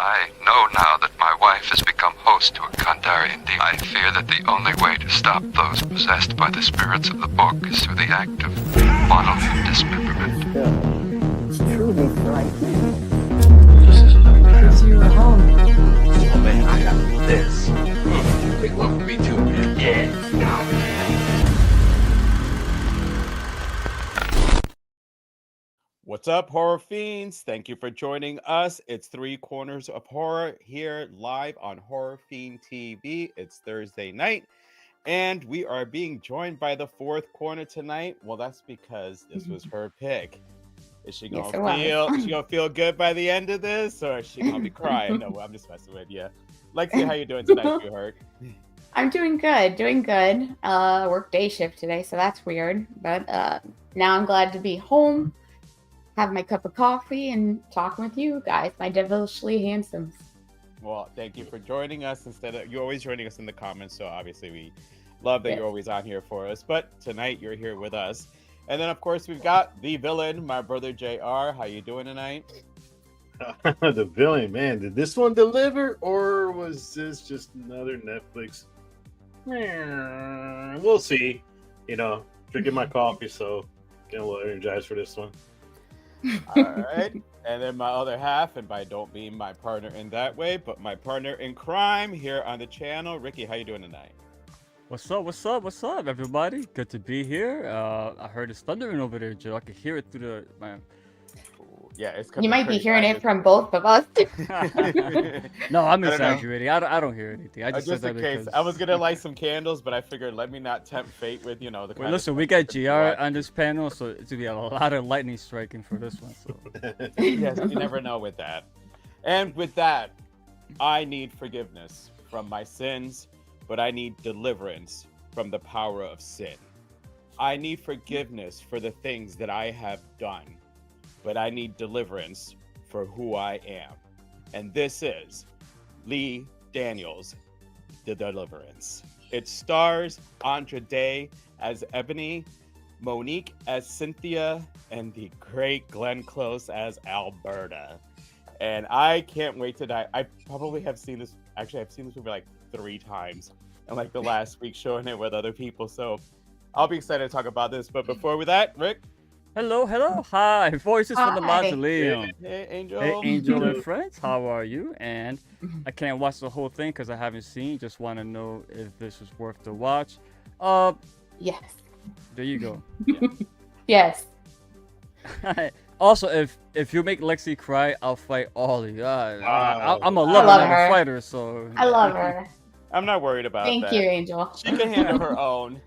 I know now that my wife has become host to a Kandarian demon. I fear that the only way to stop those possessed by the spirits of the book is through the act of bodily dismemberment. It's truly frightening. This is Because you're home. oh man, I got this. Big one for me too, man. Yeah. What's up, horror fiends? Thank you for joining us. It's Three Corners of Horror here live on Horror Fiend TV. It's Thursday night, and we are being joined by the fourth corner tonight. Well, that's because this was her pick. Is she gonna Is she gonna feel good by the end of this, or is she gonna be crying? No, I'm just messing with you. Lexi, how you doing tonight, sweetheart? I'm doing good, work day shift today, so that's weird. But now I'm glad to be home, have my cup of coffee, and talking with you guys, my devilishly handsomes. Well, thank you for joining us. You're always joining us in the comments, so obviously we love that You're always on here for us. But tonight you're here with us. And then, of course, we've got the villain, my brother JR. How you doing tonight? The villain, man. Did this one deliver, or was this just another Netflix? We'll see. You know, drinking my coffee, so getting a little energized for this one. All right. And then my other half, and by don't mean my partner in that way, but my partner in crime here on the channel. Ricky, how you doing tonight? What's up, everybody? Good to be here. I heard it's thundering over there, Joe. I could hear it through my... Yeah, it's You might be hearing it from both of us. No, I'm exaggerating. I don't hear anything. I just in said that case. because... I was gonna light some candles, but I figured let me not tempt fate with the. Wait, listen, we got GR on this panel, so it's gonna be a lot of lightning striking for this one. So. Yes, you never know with that. And with that, I need forgiveness from my sins, but I need deliverance from the power of sin. I need forgiveness for the things that I have done, but I need deliverance for who I am. And this is Lee Daniels, The Deliverance. It stars Andra Day as Ebony, Monique as Cynthia, and the great Glenn Close as Alberta. And I can't wait to die. I probably have seen this. Actually, I've seen this movie like 3 times in like the last week, showing it with other people. So I'll be excited to talk about this. But before that, Rick. Hello, hi. Voices from the Mausoleum. Hey, Angel. Hey, Angel and friends. How are you? And I can't watch the whole thing because I haven't seen. Just want to know if this was worth the watch. Yes. There you go. Yeah. Yes. Also, if you make Lexi cry, I'll fight all of you. I'm a lover, love not her. a fighter, so... I love her. I'm not worried about that. Thank you, Angel. She can handle her own.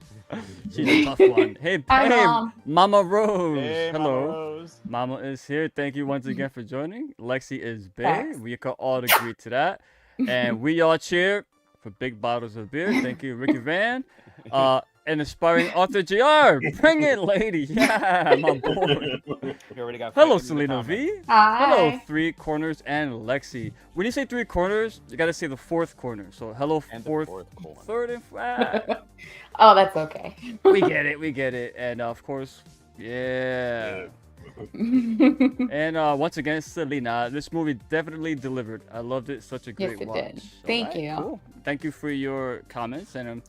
She's a tough one. Hey, Mom. Mama Rose. Hey, Hello. Mama Rose. Mama is here. Thank you once again for joining. Lexi is big. Thanks. We can all agree to that. And we all cheer for big bottles of beer. Thank you, Ricky Van. And inspiring author JR. Bring it, lady. Yeah, my boy. You already got Hello, fighting in the Selena V. comments. Hi. Hello, Three Corners and Lexi. When you say 3 corners, you gotta say the 4th corner. So hello, And the 4th, fourth corner. 3rd, and 4th. Oh, that's okay. We get it. And of course, yeah. And once again, Selena, this movie definitely delivered. I loved it. Such a great Yes, it watch. did. Thank you. Cool. Thank you for your comments, and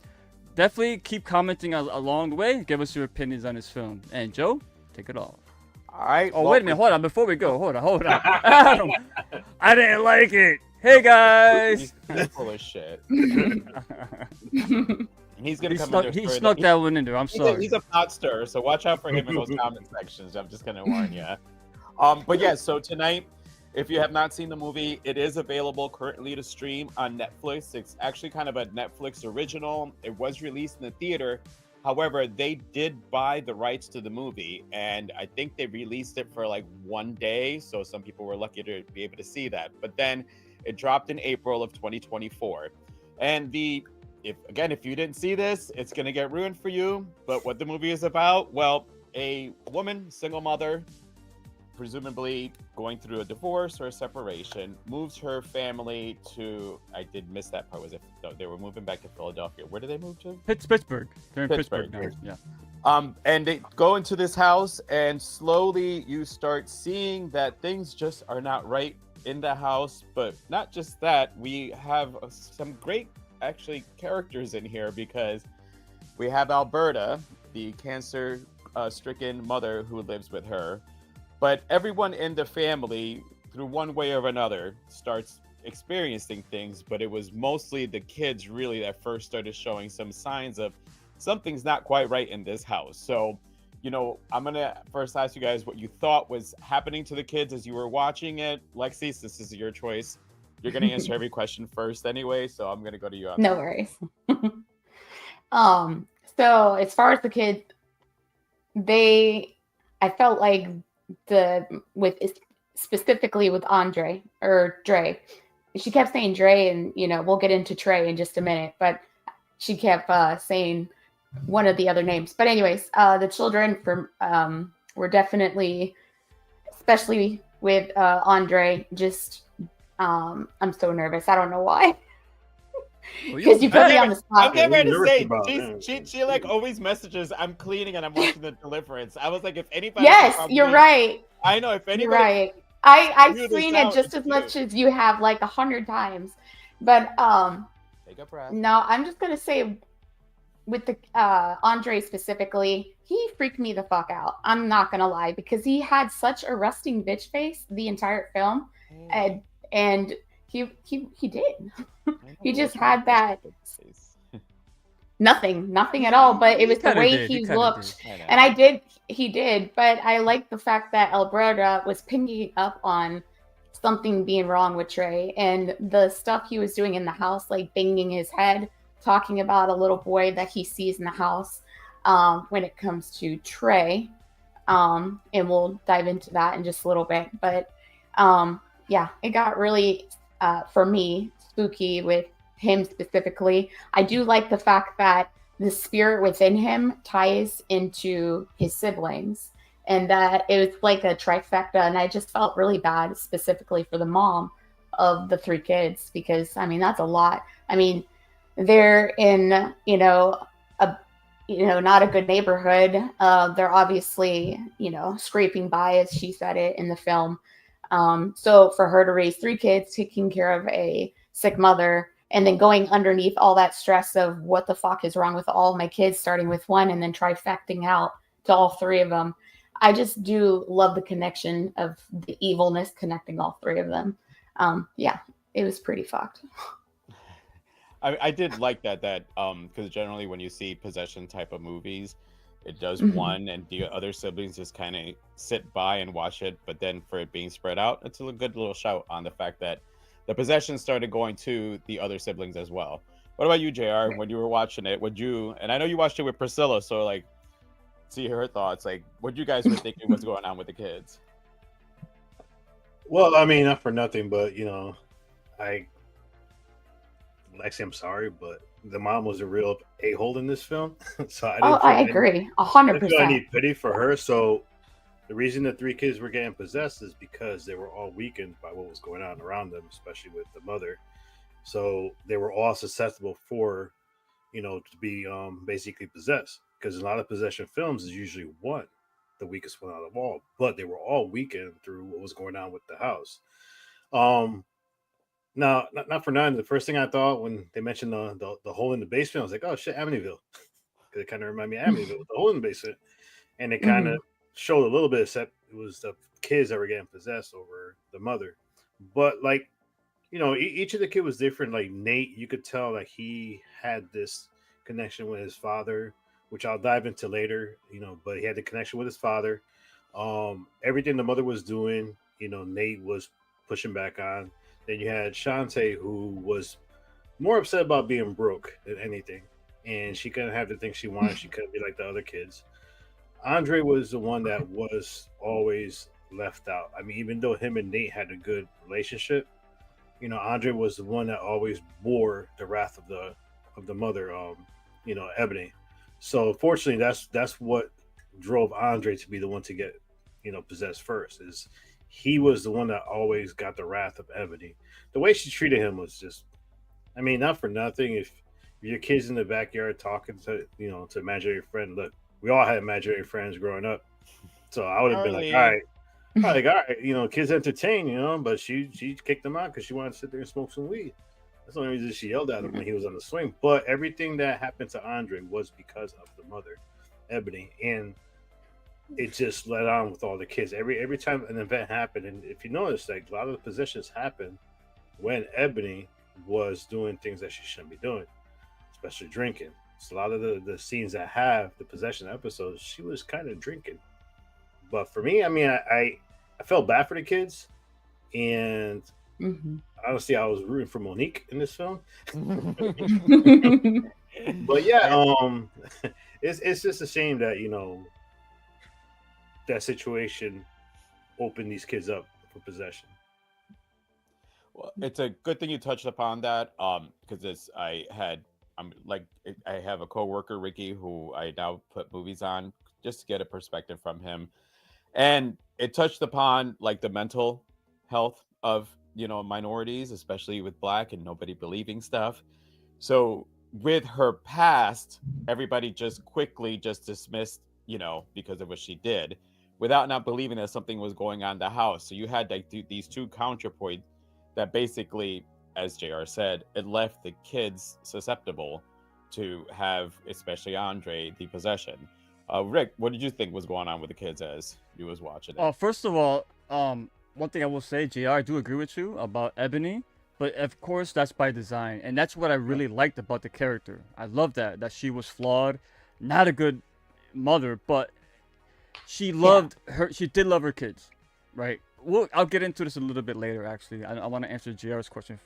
definitely keep commenting along the way. Give us your opinions on this film. And Joe, take it off. All right. Oh, wait a minute. Hold on. Before we go, hold on. Adam, I didn't like it. Hey, guys. He's full of shit. He's gonna come in there. He snuck that one in there. I'm sorry. He's a pot stirrer, so watch out for him in those comment sections. I'm just gonna warn you. But yeah, so tonight, if you have not seen the movie, it is available currently to stream on Netflix. It's actually kind of a Netflix original. It was released in the theater. However, they did buy the rights to the movie, and I think they released it for like 1 day. So some people were lucky to be able to see that. But then it dropped in April of 2024. And if you didn't see this, it's gonna get ruined for you. But what the movie is about, well, a woman, single mother, presumably going through a divorce or a separation, moves her family to, I did miss that part, they were moving back to Philadelphia. Where did they move to? Pittsburgh. They're in Pittsburgh. Pittsburgh now. Yeah. And they go into this house, and slowly you start seeing that things just are not right in the house. But not just that, we have some great actually characters in here because we have Alberta, the cancer stricken mother who lives with her. But everyone in the family, through one way or another, starts experiencing things. But it was mostly the kids really that first started showing some signs of something's not quite right in this house. So, I'm going to first ask you guys what you thought was happening to the kids as you were watching it. Lexi, this is your choice. You're going to answer every question first anyway. So I'm going to go to you. No worries. So as far as the kids, I felt like specifically with Andre or Dre, she kept saying Dre, and we'll get into Trey in just a minute, but she kept saying one of the other names. But anyways, the children were definitely, especially with Andre, just I'm so nervous. I don't know why. Because you put me on the spot. I'm getting ready to say, she like always messages, I'm cleaning and I'm watching the Deliverance. I was like, if anybody. Yes, you're right. I know, if anybody. You're right. I've seen it just as much as you have, like 100 times. But take a breath. No, I'm just gonna say with the Andre specifically, he freaked me the fuck out. I'm not gonna lie, because he had such a resting bitch face the entire film, and he did. He just had that nothing at all. But it was the way he looked, and he did. But I like the fact that Alberta was picking up on something being wrong with Trey, and the stuff he was doing in the house, like banging his head, talking about a little boy that he sees in the house. When it comes to Trey, and we'll dive into that in just a little bit. But yeah, it got really for me spooky with him specifically. I do like the fact that the spirit within him ties into his siblings, and that it was like a trifecta. And I just felt really bad specifically for the mom of the 3 kids, because that's a lot. They're in not a good neighborhood. They're obviously scraping by, as she said it in the film. So for her to raise 3 kids, taking care of a sick mother, and then going underneath all that stress of what the fuck is wrong with all my kids, starting with 1 and then trifecting out to all 3 of them. I just do love the connection of the evilness connecting all 3 of them. Yeah, it was pretty fucked. I did like that because generally when you see possession type of movies, it does one and the other siblings just kind of sit by and watch it. But then for it being spread out, it's a good little shout on the fact that the possession started going to the other siblings as well. What about you, JR? When you were watching it, and I know you watched it with Priscilla, so like, see her thoughts, like what you guys were thinking was going on with the kids. Well, not for nothing, but Lexi, I'm sorry, but the mom was a real a-hole in this film. So I agree 100%. I need pity for her. So the reason the 3 kids were getting possessed is because they were all weakened by what was going on around them, especially with the mother. So they were all susceptible for, to be basically possessed. Because in a lot of possession films is usually one, the weakest one out of all. But they were all weakened through what was going on with the house. Now, not for nothing, the first thing I thought when they mentioned the hole in the basement, I was like, oh shit, Amityville. Because it kind of reminded me of Amityville with the hole in the basement. And it kind of showed a little bit, except it was the kids that were getting possessed over the mother. But like, each of the kids was different. Like Nate, you could tell that he had this connection with his father, which I'll dive into later, but he had the connection with his father. Everything the mother was doing, Nate was pushing back on. Then you had Shantae, who was more upset about being broke than anything. And she couldn't have the things she wanted. She couldn't be like the other kids. Andre was the one that was always left out. Even though him and Nate had a good relationship, Andre was the one that always bore the wrath of the mother, Ebony. So fortunately, that's what drove Andre to be the one to get, possessed first. Is he was the one that always got the wrath of Ebony. The way she treated him was just, not for nothing. If your kids in the backyard talking to imaginary friend, look, we all had imaginary friends growing up. So I would have been like, all right, Like, all right, kids entertain, but she kicked him out because she wanted to sit there and smoke some weed. That's the only reason she yelled at him when he was on the swing. But everything that happened to Andre was because of the mother, Ebony, and it just led on with all the kids. Every time an event happened, and if you notice, like a lot of the possessions happened when Ebony was doing things that she shouldn't be doing, especially drinking. So a lot of the scenes that have the possession episodes, she was kind of drinking. But for me, I mean, I felt bad for the kids, and honestly, I was rooting for Monique in this film. But yeah, it's just a shame that that situation opened these kids up for possession. Well, it's a good thing you touched upon that, because I have a coworker, Ricky, who I now put movies on just to get a perspective from him, and it touched upon like the mental health of minorities, especially with Black and nobody believing stuff. So with her past, everybody just quickly just dismissed, because of what she did, without not believing that something was going on in the house. So you had like these two counterpoints that basically, as JR said, it left the kids susceptible to have, especially Andre, the possession. Rick, what did you think was going on with the kids as you was watching it? First of all, one thing I will say, JR, I do agree with you about Ebony, but of course that's by design, and that's what I really liked about the character. I love that she was flawed, not a good mother, but she loved her. She did love her kids, right? I'll get into this a little bit later. Actually, I want to answer Joe's question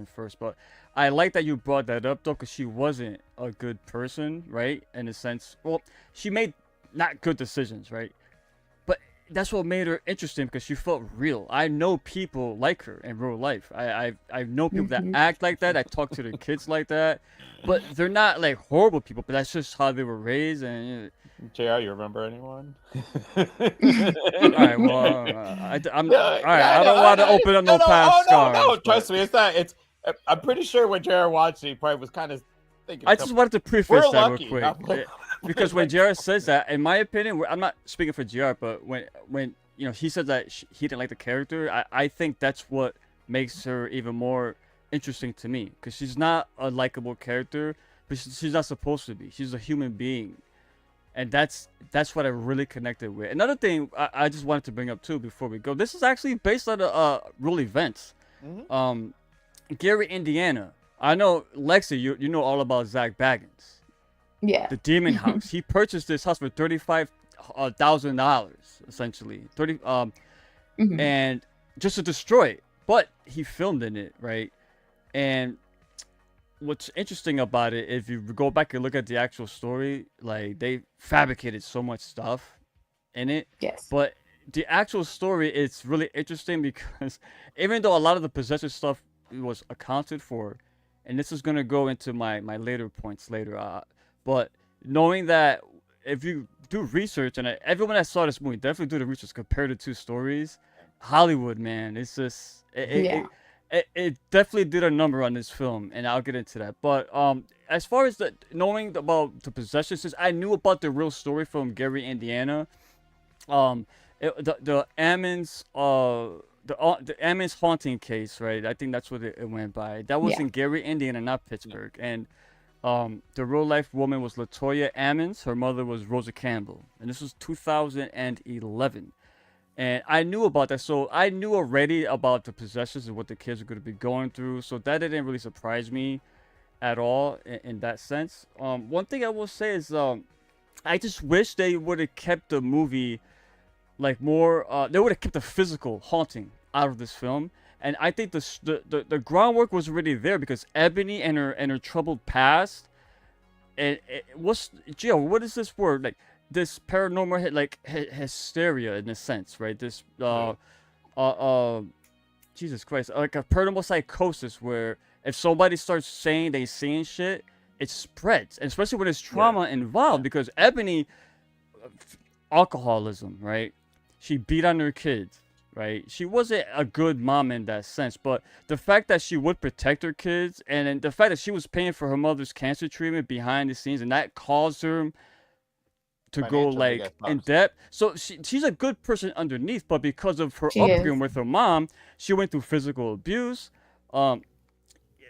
first, but I like that you brought that up though, because she wasn't a good person, right? In a sense, well, she made not good decisions, right? But that's what made her interesting, because she felt real. I know people like her in real life. I know people that act like that. I talk to their kids like that, but they're not like horrible people. But that's just how they were raised. And JR, you remember anyone? all right, well, I'm all right. I don't want to open up no past scars. No, trust me, it's not. I'm pretty sure when JR watched it, he probably was kind of thinking. I just wanted to preface that real quick, because when JR says that, in my opinion, I'm not speaking for JR, but when he said that he didn't like the character, I think that's what makes her even more interesting to me, because she's not a likable character, but she's not supposed to be. She's a human being. And that's what I really connected with. Another thing I just wanted to bring up too before we go. This is actually based on real events. Gary, Indiana. I know Lexi, you know all about Zach Baggins. Yeah. The Demon House. He purchased this house for $35,000 essentially. And just to destroy it. But he filmed in it, right? And what's interesting about it, if you go back and look at the actual story, like they fabricated so much stuff in it. Yes. But the actual story, it's really interesting, because even though a lot of the possession stuff was accounted for, and this is gonna go into my later points later, but knowing that if you do research, and everyone that saw this movie definitely do the research, compare the two stories. Hollywood, man, it's just it definitely did a number on this film, and I'll get into that. But as far as knowing about the possessions, I knew about the real story from Gary, Indiana. The Ammons, the Ammons haunting case, right? I think that's what it went by. That was in Gary, Indiana, not Pittsburgh. And the real life woman was Latoya Ammons. Her mother was Rosa Campbell, and this was 2011. And I knew about that, so I knew already about the possessions and what the kids are going to be going through. So that didn't really surprise me at all in that sense. One thing I will say is I just wish they would have kept the movie like more. They would have kept the physical haunting out of this film. And I think the groundwork was already there, because Ebony and her troubled past. And what is this word like? This paranormal hysteria in a sense, right? This Jesus Christ, like a paranormal psychosis, where if somebody starts saying they seeing shit, it spreads, and especially when there's trauma involved. Because Ebony, alcoholism, right? She beat on her kids, right? She wasn't a good mom in that sense, but the fact that she would protect her kids, and then the fact that she was paying for her mother's cancer treatment behind the scenes, and that caused her to go Financially, like yes, in first. depth. So she's a good person underneath, but because of her She upbringing is. with her mom, she went through physical abuse. Um,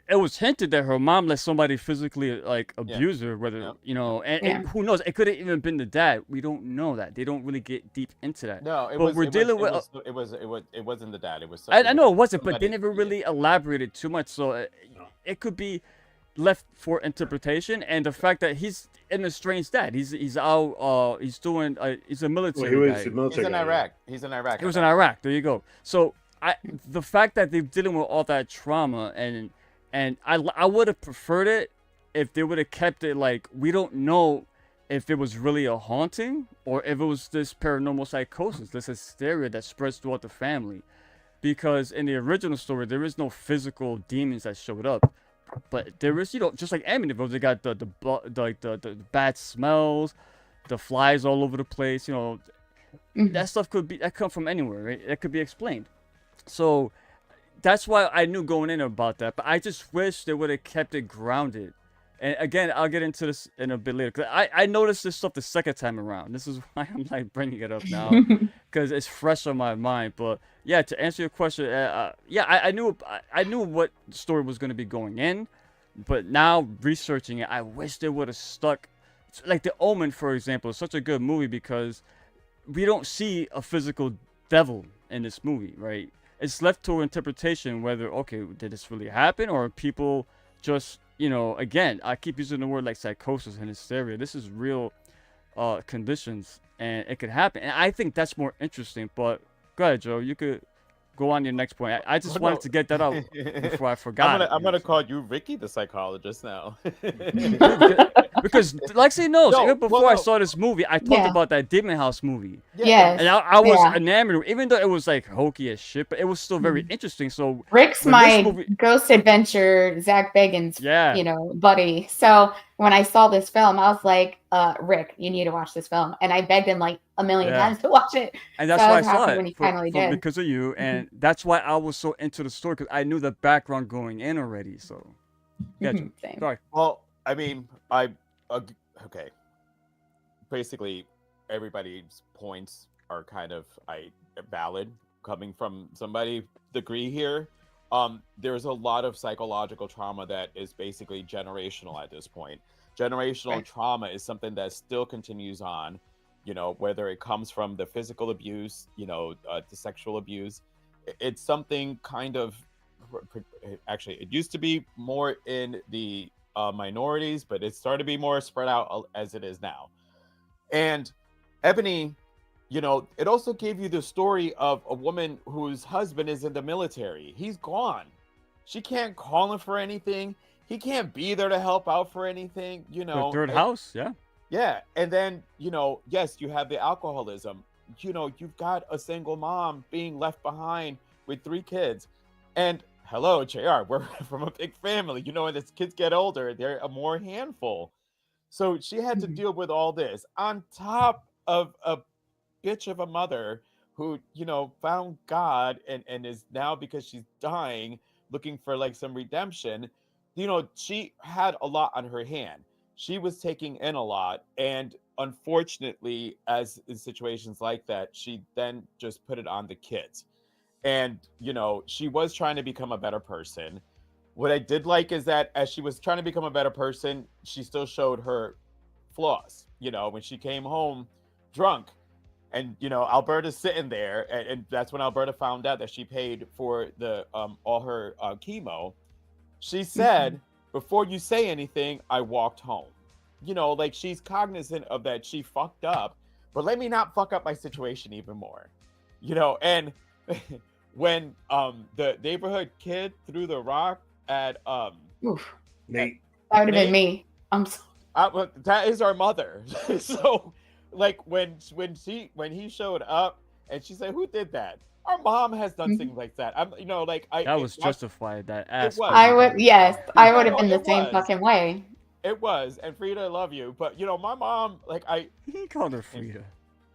it was hinted that her mom let somebody physically like Yeah. abuse her, whether Yep. you know, and, Yeah. and who knows? It could have even been the dad. We don't know that. They don't really get deep into that. No, it But was. we're dealing with. It wasn't the dad. It was. I know it wasn't, but they somebody- never yeah. really elaborated too much, so No. it could be left for interpretation. And the fact that he's an estranged dad, he's out, he's doing, he's a Well, military he was guy. the He's military in guy, yeah. Iraq. He's in Iraq. He was in Iraq. There you go. So the fact that they're dealing with all that trauma, and I would have preferred it if they would have kept it like we don't know if it was really a haunting or if it was this paranormal psychosis, this hysteria that spreads throughout the family. Because in the original story, there is no physical demons that showed up, but there is, just like Amityville, they got the bad smells, the flies all over the place. That stuff that come from anywhere, right? That could be explained. So that's why I knew going in about that, but I just wish they would have kept it grounded. And again, I'll get into this in a bit later, because I noticed this stuff the second time around. This is why I'm like bringing it up now, because it's fresh on my mind. But yeah, to answer your question, I knew what story was going to be going in, but now researching it, I wish they would have stuck. Like The Omen, for example, is such a good movie because we don't see a physical devil in this movie, right? It's left to interpretation whether, okay, did this really happen, or people just, again, I keep using the word like psychosis and hysteria. This is real conditions, and it could happen. And I think that's more interesting. But go ahead, Joe. You could go on your next point. I just wanted to get that out before I forgot. I'm gonna call you Ricky the psychologist now. Because Lexi knows, No, even before well, I no. saw this movie, I talked Yeah. about that Demon House movie. Yes. And I was Yeah. enamored, even though it was like hokey as shit, but it was still very interesting. So Rick's when this my movie- Ghost Adventure, Zach Bagans, Yeah. buddy. So when I saw this film, I was like, Rick, you need to watch this film. And I begged him like a million Yeah. times to watch it. And that's So I why I was saw happy it when he finally did. because of you, and that's why I was so into the story, because I knew the background going in already. So yeah, Joe. Same. Sorry. Well, I mean, okay. Basically, everybody's points are kind of valid coming from somebody degree here. There's a lot of psychological trauma that is basically generational at this point. Generational Right. trauma is something that still continues on, whether it comes from the physical abuse, the sexual abuse. It's something kind of, actually, it used to be more in the minorities, but it's started to be more spread out as it is now. And Ebony, it also gave you the story of a woman whose husband is in the military. He's gone. She can't call him for anything. He can't be there to help out for anything, The third house, yeah. Yeah. And then, yes, you have the alcoholism. You've got a single mom being left behind with 3 kids. And hello, JR, we're from a big family. And as kids get older, they're a more handful. So she had to deal with all this on top of a bitch of a mother who, found God and is now, because she's dying, looking for like some redemption. She had a lot on her hand. She was taking in a lot. And unfortunately, as in situations like that, she then just put it on the kids. And, she was trying to become a better person. What I did like is that as she was trying to become a better person, she still showed her flaws. When she came home drunk and, Alberta's sitting there, and that's when Alberta found out that she paid for the all her chemo. She said, before you say anything, I walked home. Like she's cognizant of that she fucked up, but let me not fuck up my situation even more. And when the neighborhood kid threw the rock at Oof. Nate. That would have Nate? been me. I'm so that is our mother. So like when he showed up and she said, who did that? Our mom has done things like that. That was justified. That ass. was. I would I would have No, been the it same was. fucking way. It was. And Frida, I love you, but my mom, He called her Frida.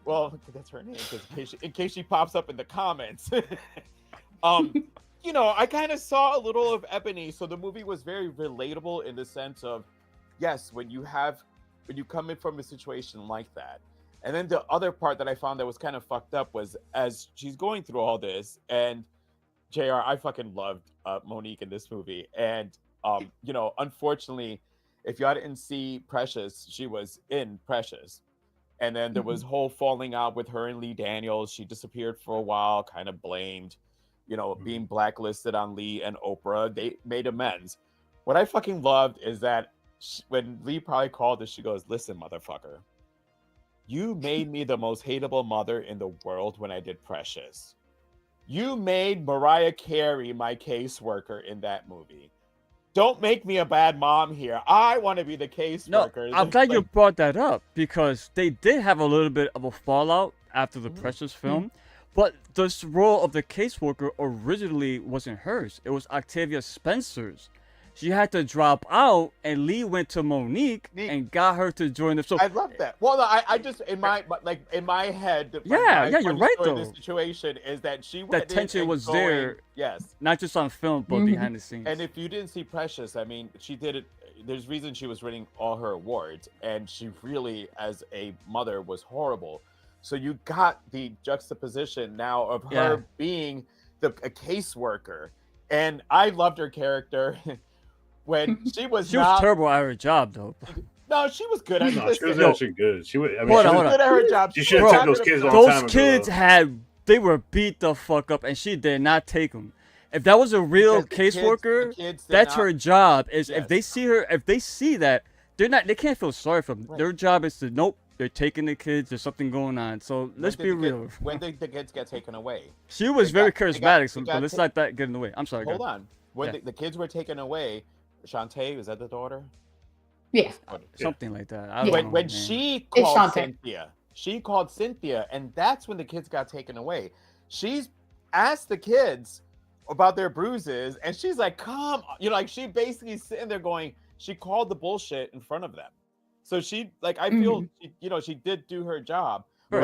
well, that's her name, 'cause in case she pops up in the comments. I kind of saw a little of Ebony, so the movie was very relatable in the sense of, yes, when you come in from a situation like that, And then the other part that I found that was kind of fucked up was as she's going through all this, and JR, I fucking loved Monique in this movie. And, you know, unfortunately, if y'all didn't see Precious, she was in Precious. And then there was whole falling out with her and Lee Daniels. She disappeared for a while, kind of blamed, you know, being blacklisted on Lee and Oprah. They made amends. What I fucking loved is that when Lee probably called her, she goes, listen, motherfucker, you made me the most hateable mother in the world when I did Precious. You made Mariah Carey my caseworker in that movie. Don't make me a bad mom here. I want to be the caseworker. No, I'm glad you brought that up because they did have a little bit of a fallout after the Precious film. But this role of the caseworker originally wasn't hers. It was Octavia Spencer's. She had to drop out, and Lee went to Monique and got her to join the. So I love that. Well, no, I just in my head. Yeah, you're right though. This situation is that she went that tension was going, there. Yes, not just on film, but behind the scenes. And if you didn't see Precious, I mean, she did it. There's reason she was winning all her awards, and she really, as a mother, was horrible. So you got the juxtaposition now of her being a caseworker, and I loved her character. When she was terrible at her job, though. No, she was good at it. No, she was actually good. She was, I mean, she was good at her job. She should have taken those kids a long time ago. Those kids they were beat the fuck up, and she did not take them. If that was a real caseworker, that's her job. Is if they see her, if they see that, they can't feel sorry for them. Right. Their job is to they're taking the kids. There's something going on. So let's be real. When did the kids get taken away? She was very charismatic, but let's not get in the way. I'm sorry. Hold on. When the kids were taken away. Shantae, was that the daughter? Yeah. Something like that. I don't know, when she called Cynthia, and that's when the kids got taken away. She's asked the kids about their bruises, and she's like, come, you know, like she basically sitting there going, she called the bullshit in front of them. So she, like, I feel, she did do her job. But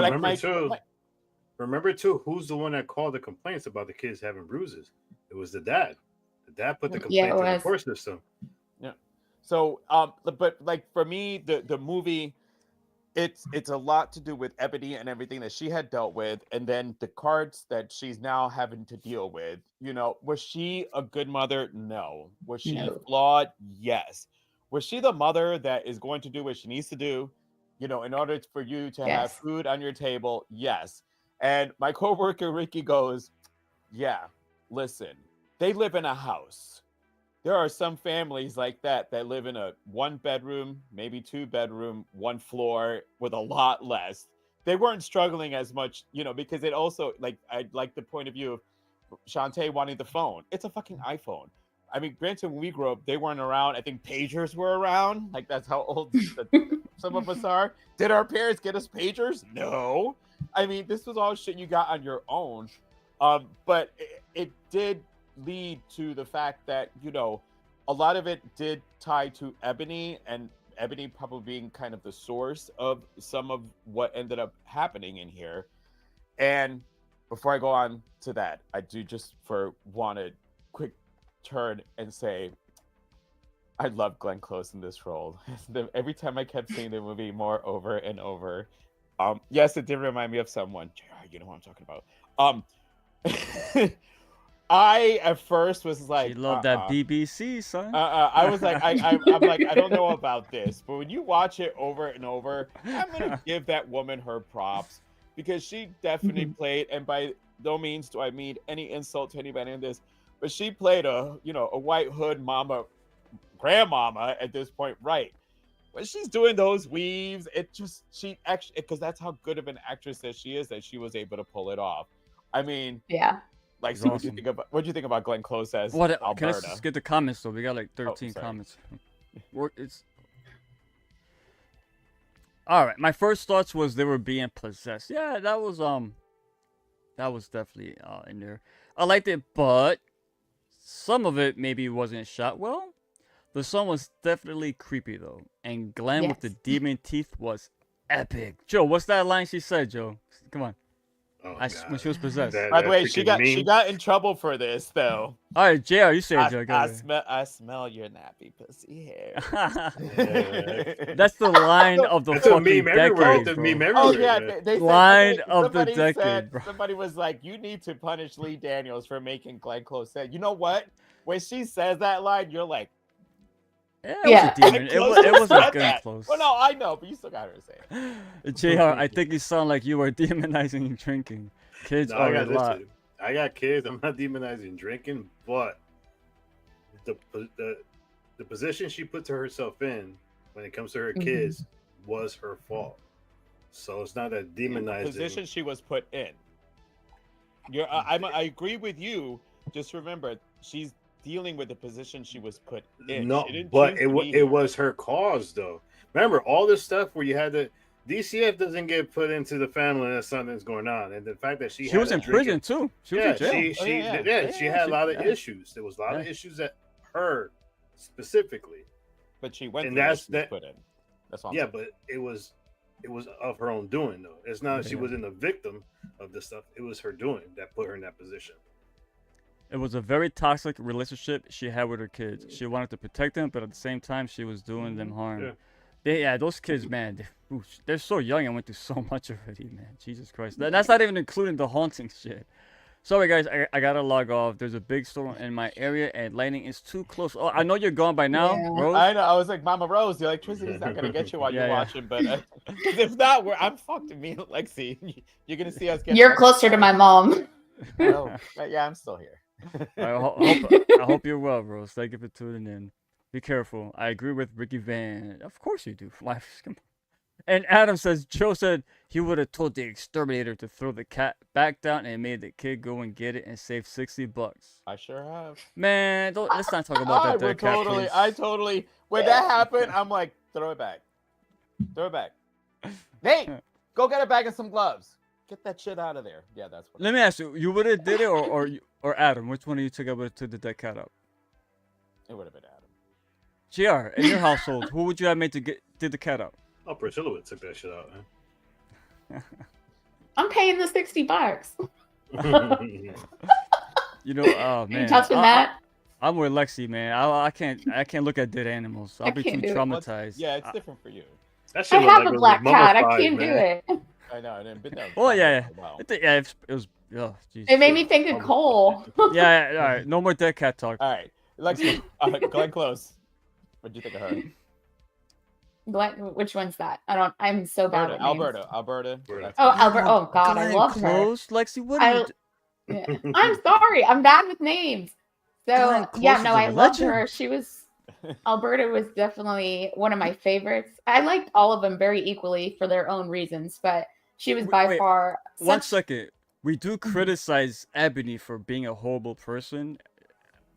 remember too, who's the one that called the complaints about the kids having bruises? It was the dad. The dad put the complaint in the court system. Yeah. So, but like for me, the movie, it's a lot to do with Ebony and everything that she had dealt with, and then the cards that she's now having to deal with. You know, was she a good mother? No. Was she flawed? Yes. Was she the mother that is going to do what she needs to do, you know, in order for you to have food on your table? Yes. And my coworker Ricky goes, yeah, listen. They live in a house. There are some families like that live in a 1-bedroom, maybe 2-bedroom, 1 floor with a lot less. They weren't struggling as much, you know, because it also, like, I like the point of view of Shantae wanting the phone. It's a fucking iPhone. I mean, granted, when we grew up, they weren't around. I think pagers were around. Like, that's how old some of us are. Did our parents get us pagers? No. I mean, this was all shit you got on your own. But it did lead to the fact that, you know, a lot of it did tie to Ebony, and Ebony probably being kind of the source of some of what ended up happening in here. And before I go on to that, I do just want a quick turn and say I love Glenn Close in this role. Every time I kept seeing the movie more over and over. Yes, it did remind me of someone. You know what I'm talking about. I at first was like, you love that BBC, son. I was like, I'm like, I don't know about this, but when you watch it over and over, I'm gonna give that woman her props because she definitely played, and by no means do I mean any insult to anybody in this, but she played a white hood mama, grandmama at this point, right? When she's doing those weaves, she actually, because that's how good of an actress that she is, that she was able to pull it off. I mean, yeah. Like, so awesome. What do you think about Glenn Close as Alberta? Can I just get the comments though? We got like 13 comments. It's all right. My first thoughts was they were being possessed. Yeah, that was definitely in there. I liked it, but some of it maybe wasn't shot well. The song was definitely creepy though, and Glenn with the demon teeth was epic. Joe, what's that line she said, Joe? Come on. Oh, When she was possessed. By the way, freaking meme. she got in trouble for this though. All right, JR, you say it, Joe. Go ahead. I smell your nappy pussy hair. That's the line of the That's a fucking meme everywhere. decade, It's a bro. meme everywhere. Oh yeah, man. they said, Line of the somebody decade, said, bro. somebody was like, "You need to punish Lee Daniels for making Glenn Close say." You know what? When she says that line, you're like, Yeah, it was a demon. Glenn It Close wasn't said Glenn that. Close. Well, no, I know, but you still got her to say it. JR, I think you sound like you are demonizing drinking. Kids No, are a lot. listen, I got kids. I'm not demonizing drinking, but the position she puts herself in when it comes to her kids was her fault. So it's not that demonizing. The position she was put in. I agree with you. Just remember, she's dealing with the position she was put in. No, She didn't but choose to be it here. was her cause, though. Remember all this stuff where you had to. DCF doesn't get put into the family unless something's going on, and the fact that she was in prison too. She was in jail. She had a lot of issues. There was a lot of issues that her specifically, But she went and through what that's she was that. put in. That's all. Yeah, but it was of her own doing, though. It's not she Yeah. wasn't a victim of this stuff. It was her doing that put her in that position. It was a very toxic relationship she had with her kids. She wanted to protect them, but at the same time, she was doing them harm. Yeah. Those kids, man, they're so young and went through so much already, man. Jesus Christ. That's not even including the haunting shit. Sorry, guys, I gotta log off. There's a big storm in my area, and lightning is too close. Oh, I know you're gone by now, Rose. I know. I was like, Mama Rose, the electricity's not gonna get you while you're watching, but because if not, I'm fucked. Me and Lexi, you're gonna see us get. You're closer to my mom. Oh, yeah, I'm still here. I hope you're well, Rose. Thank you for tuning in. Be careful. I agree with Ricky Van. Of course you do. Come on. And Adam says, Joe said he would have told the exterminator to throw the cat back down and made the kid go and get it and save $60. I sure have. Man, let's not talk about that dead cat, please. I totally. When that happened, I'm like, throw it back. Throw it back. Nate, go get it back and some gloves. Get that shit out of there. Yeah, that's what. Let me ask you, you would have did it or Adam? Which one of you took the dead cat out? It would have been Adam. GR, in your household, who would you have made to did the cat out? Oh, Priscilla would took that shit out, man. I'm paying the $60. You know, oh man, You touching that? I'm with Lexi, man. I can't look at dead animals. I'll be too can't do it. traumatized. Yeah, it's different for you. That shit I looked have like a it black was cat. I mummified, can't do man. it. I know. I didn't been there. Oh yeah, Wow. it was. Oh, geez. It made me think of Cole. Yeah, all right. No more dead cat talk. All right, Lexi, Glenn Close. What do you think of her? Which one's that? I'm so bad with names. Alberta. That's Oh, fine. Albert. Oh God, I Glenn love her. Close, Lexi. What are you? Yeah. I'm sorry. I'm bad with names. Glenn So Close yeah, is no, a I loved legend. her. She was Alberta was definitely one of my favorites. I liked all of them very equally for their own reasons, but she was by Wait, far. One second. We do criticize Ebony for being a horrible person.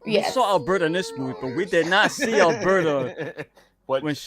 Yes. We saw Alberta in this movie, but we did not see Alberta What when she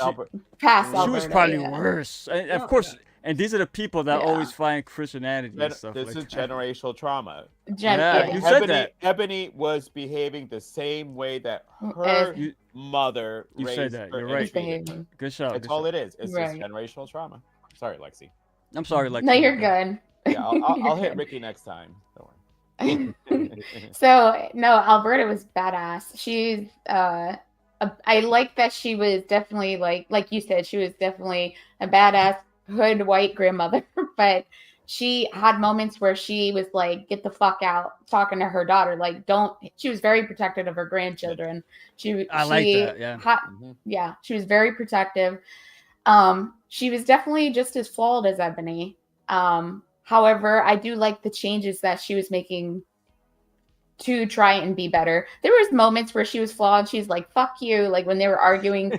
Past she was Alberta, probably yeah. worse. And of course, and these are the people that Yeah. always find Christianity and stuff This like is that. generational trauma. Yeah, you said that. Ebony was behaving the same way that her As- You- mother you raised said that. her You're and right. treated her. Behaving. Good shout. That's good all shout. it is. It's Right. just generational trauma. Sorry, Lexi. I'm sorry, Lexi. No, you're good. Yeah, I'll You're hit good. Ricky next time. Don't worry. So no, Alberta was badass. She's I like that she was definitely like you said, she was definitely a badass hood white grandmother, but she had moments where she was like, get the fuck out, talking to her daughter, like don't. She was very protective of her grandchildren. I like that, yeah. Mhm. Yeah, she was very protective. She was definitely just as flawed as Ebony. However, I do like the changes that she was making to try and be better. There was moments where she was flawed. She's like, fuck you, like when they were arguing.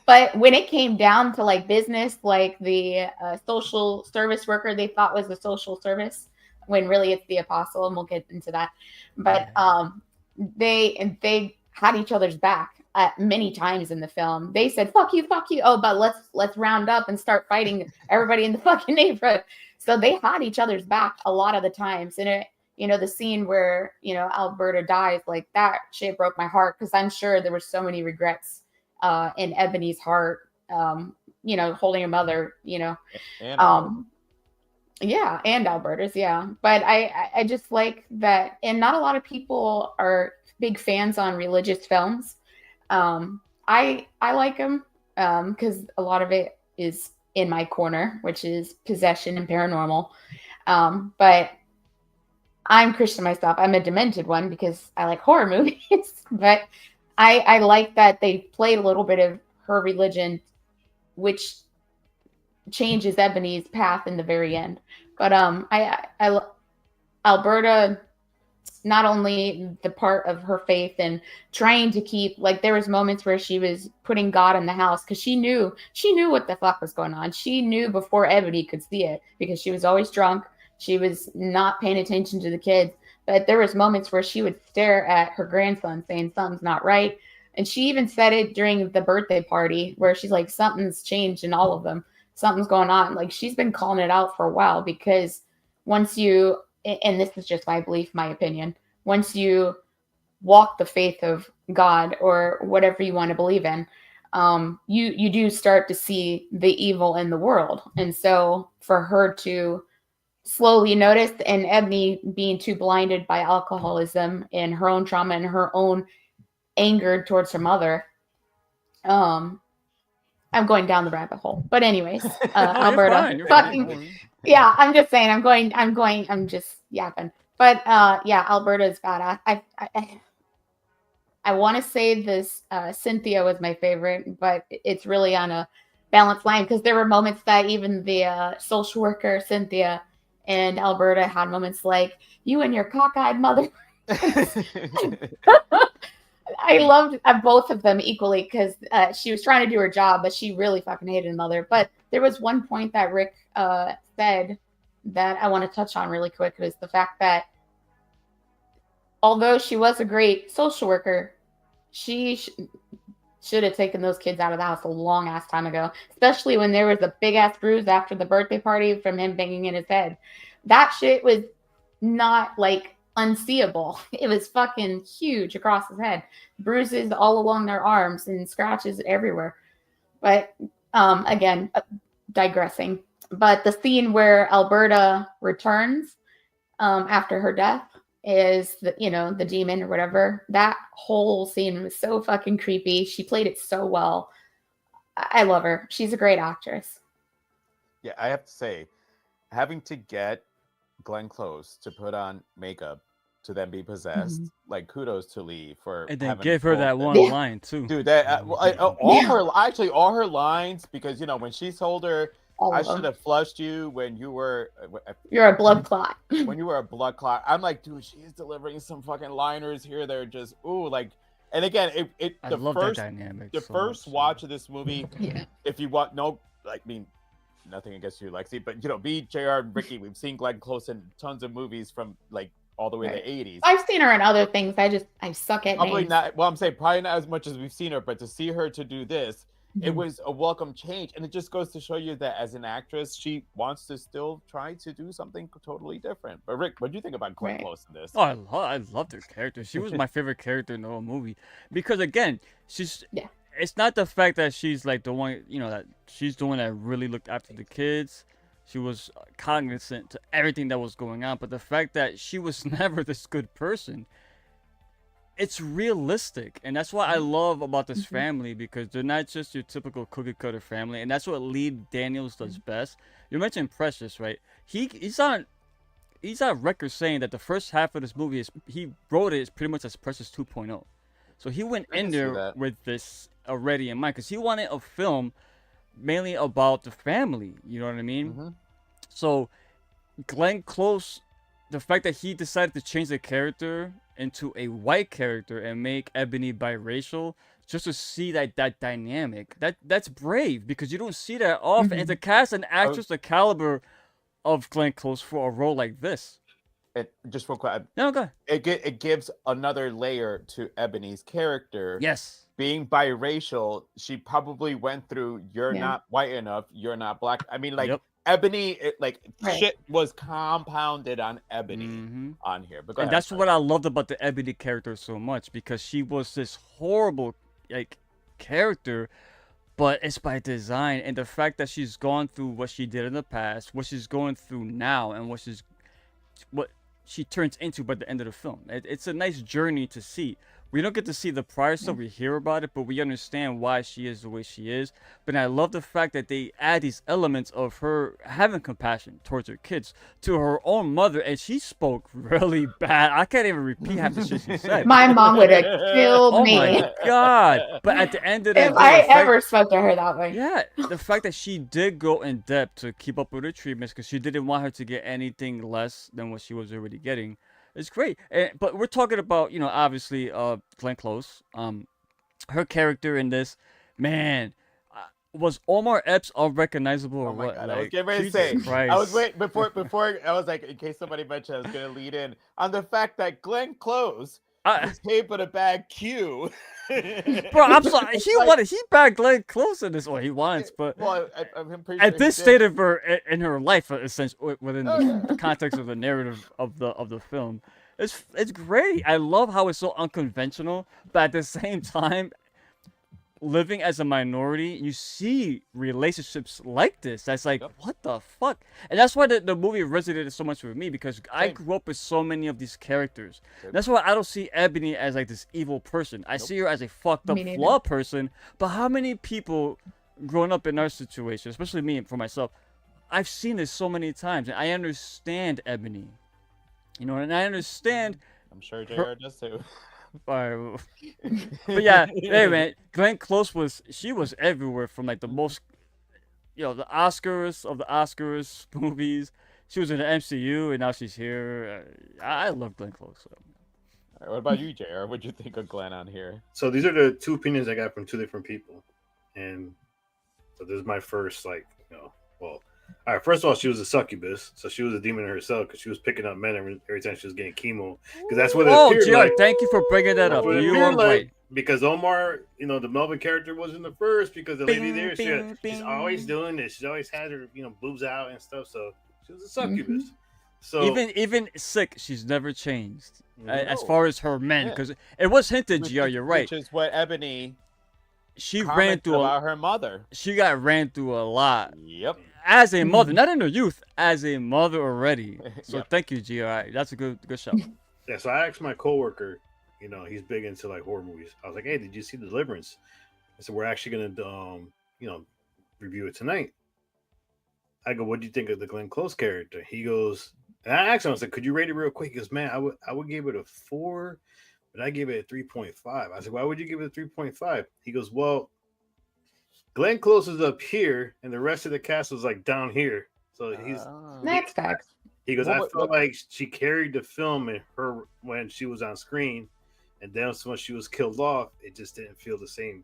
But when it came down to like business, like the social service worker they thought was the social service, when really it's the apostle, and we'll get into that. But they had each other's back many times in the film. They said, fuck you. Oh, but let's round up and start fighting everybody in the fucking neighborhood. So they had each other's back a lot of the times. And it, the scene where, Alberta dies, like that shit broke my heart, because I'm sure there were so many regrets in Ebony's heart, holding her mother, And Yeah, and Alberta's, yeah. But I just like that, and not a lot of people are big fans on religious films. I like them because a lot of it is in my corner, which is possession and paranormal. But I'm Christian myself. I'm a demented one because I like horror movies. But I like that they played a little bit of her religion, which changes Ebony's path in the very end. But Alberta, not only the part of her faith and trying to keep, like, there was moments where she was putting God in the house because she knew what the fuck was going on. She knew before Ebony could see it because she was always drunk. She was not paying attention to the kids. But there was moments where she would stare at her grandson saying something's not right. And she even said it during the birthday party where she's like, something's changed in all of them. Something's going on. Like, she's been calling it out for a while because once you, and this is just my belief, my opinion, once you walk the faith of God or whatever you want to believe in, you do start to see the evil in the world. And so for her to slowly notice, and Ebony being too blinded by alcoholism and her own trauma and her own anger towards her mother, I'm going down the rabbit hole. But anyways, Alberta, You're fucking, fine. yeah, I'm just saying, I'm just yapping. But yeah, Alberta is badass. I want to say this Cynthia was my favorite, but it's really on a balanced line because there were moments that even the social worker Cynthia and Alberta had moments like, you and your cockeyed mother. I loved both of them equally because she was trying to do her job, but she really fucking hated mother. But there was one point that Rick said that I want to touch on really quick, is the fact that although she was a great social worker, she should have taken those kids out of the house a long ass time ago, especially when there was a big ass bruise after the birthday party from him banging in his head. That shit was not like unseeable. It was fucking huge across his head, bruises all along their arms and scratches everywhere. But again, digressing. But the scene where Alberta returns after her death is the demon or whatever. That whole scene was so fucking creepy. She played it so well. I love her. She's a great actress. Yeah, I have to say, having to get Glenn Close to put on makeup to then be possessed, like, kudos to Lee for And then having give her pulled that this. one line too. Dude, that all her lines, because when she told her, All I of them. should have flushed you when you were You're a blood clot. when you were a blood clot. I'm like, dude, she is delivering some fucking liners here. They're just like, and again, I the love first that dynamic. the so first much. watch of this movie, Yeah. if you want, nothing against you, Lexi, but me, JR, and Ricky, we've seen Glenn Close in tons of movies from like all the way Right. to the 80s. I've seen her in other things. I suck at Probably names. not. Well, I'm saying probably not as much as we've seen her, but to see her to do this, it Mhm. was a welcome change, and it just goes to show you that as an actress, she wants to still try to do something totally different. But Rick, what do you think about Glenn Right. Close in this? Oh, I loved her character. She was my favorite character in the whole movie because again, Yeah. it's not the fact that she's like the one, that she's the one that really looked after the kids. She was cognizant to everything that was going on, but the fact that she was never this good person, it's realistic, and that's what I love about this family, because they're not just your typical cookie cutter family, and that's what Lee Daniels does best. You mentioned Precious, right? He's on record saying that the first half of this movie he wrote it as pretty much as Precious 2.0. So he went I in can see there that. with this already in mind because he wanted a film mainly about the family. You know what I mean? Mhm. So Glenn Close, the fact that he decided to change the character into a white character and make Ebony biracial just to see that dynamic, that's brave because you don't see that often. And to cast an actress the caliber of Glenn Close for a role like this. And just real quick, No, go ahead. it gives another layer to Ebony's character. Yes. Being biracial, she probably went through, you're Yeah. not white enough, you're not black. I mean, like, Yep. Ebony, Right. shit was compounded on Ebony Mhm. on here. But go And ahead, that's sorry. what I loved about the Ebony character so much because she was this horrible character, but it's by design. And the fact that she's gone through what she did in the past, what she's going through now, and what she turns into by the end of the film. It's a nice journey to see. We don't get to see the prior stuff. We hear about it, but we understand why she is the way she is. But I love the fact that they add these elements of her having compassion towards her kids, to her own mother, and she spoke really bad. I can't even repeat half the shit she said. My mom would have killed Oh me my god! But at the end of the if day, I the fact- ever spoke to her that way. yeah, the fact that she did go in depth to keep up with her treatments because she didn't want her to get anything less than what she was already getting. It's great. But we're talking about, obviously, Glenn Close. Her character in this, man, was Omar Epps unrecognizable or Oh my what? god! I was Like, getting ready to Jesus say. Christ. I was waiting before. I was like, in case somebody mentioned, I was gonna lead in on the fact that Glenn Close was paid with a bad cue. Bro, I'm sorry. He bagged Glenn Close in this. Well, he wants, but Well, I'm pretty sure at this he state did. of her in her life, essentially within the context of the narrative of the film, it's great. I love how it's so unconventional, but at the same time, living as a minority, you see relationships like this. That's like, what the fuck? And that's why the movie resonated so much with me, because I grew up with so many of these characters. That's why I don't see Ebony as like this evil person. I see her as a fucked up, Me neither. flawed person. But how many people growing up in our situation, especially me for myself, I've seen this so many times, and I understand Ebony. And I understand. I'm sure JR does too. But yeah, hey man, Glenn Close was everywhere, from like the most, the Oscars of the Oscars movies. She was in the MCU, and now she's here. I love Glenn Close. So. All right, what about you, JR? What'd you think of Glenn on here? So these are the two opinions I got from two different people, and so this is my first, well, all right. First of all, she was a succubus, so she was a demon herself because she was picking up men every time she was getting chemo. Because that's what it appeared GR, like. thank you for bringing that up. What it You appeared are like, right. because Omar, the Melvin character wasn't the first, because the lady there, she's always doing this. She's always had her, boobs out and stuff. So she was a succubus. So Even sick, she's never changed as No. far as her men, because it was hinted. GR, you're right. Which is what Ebony She ran commented through about her mother. She got ran through a lot. Yep. As a mother, not in her youth, as a mother already. So Yep. thank you, GR. That's a good shout. yeah, so I asked my coworker, he's big into like horror movies. I was like, "Hey, did you see Deliverance?" I said, "We're actually gonna, review it tonight." I go, "What do you think of the Glenn Close character?" He goes, and I asked him, I said, "Could you rate it real quick?" He goes, "Man, I would give it a 4, but I gave it a 3.5. I said, "Why would you give it a 3.5? He goes, "Well, Glenn Close is up here, and the rest of the cast was like down here." So That's facts. he goes, Well, "I felt like she carried the film in her when she was on screen, and then when she was killed off, it just didn't feel the same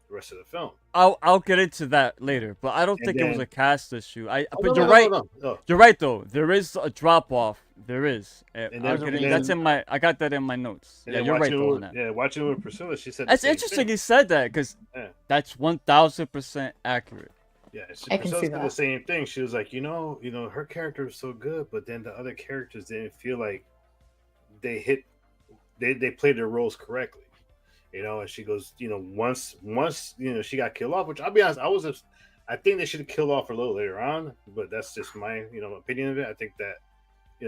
the rest of the film." I'll get into that later, but I don't And think it was then- a cast issue. But No, you're no, right. no. You're right though. There is a drop off. There is. And I'll then- get that's in my. I got that in my notes. And Yeah, then you're right watching though it on with, that. watching it with Priscilla, she said the That's same interesting. thing. He said that because Yeah. that's 1000% accurate. Yeah, I can Priscilla see said the that. same thing. She was like, her character was so good, but then the other characters didn't feel like they played their roles correctly. And she goes, once she got killed off, which I'll be honest, I think they should have killed off a little later on, but that's just my opinion of it. I think that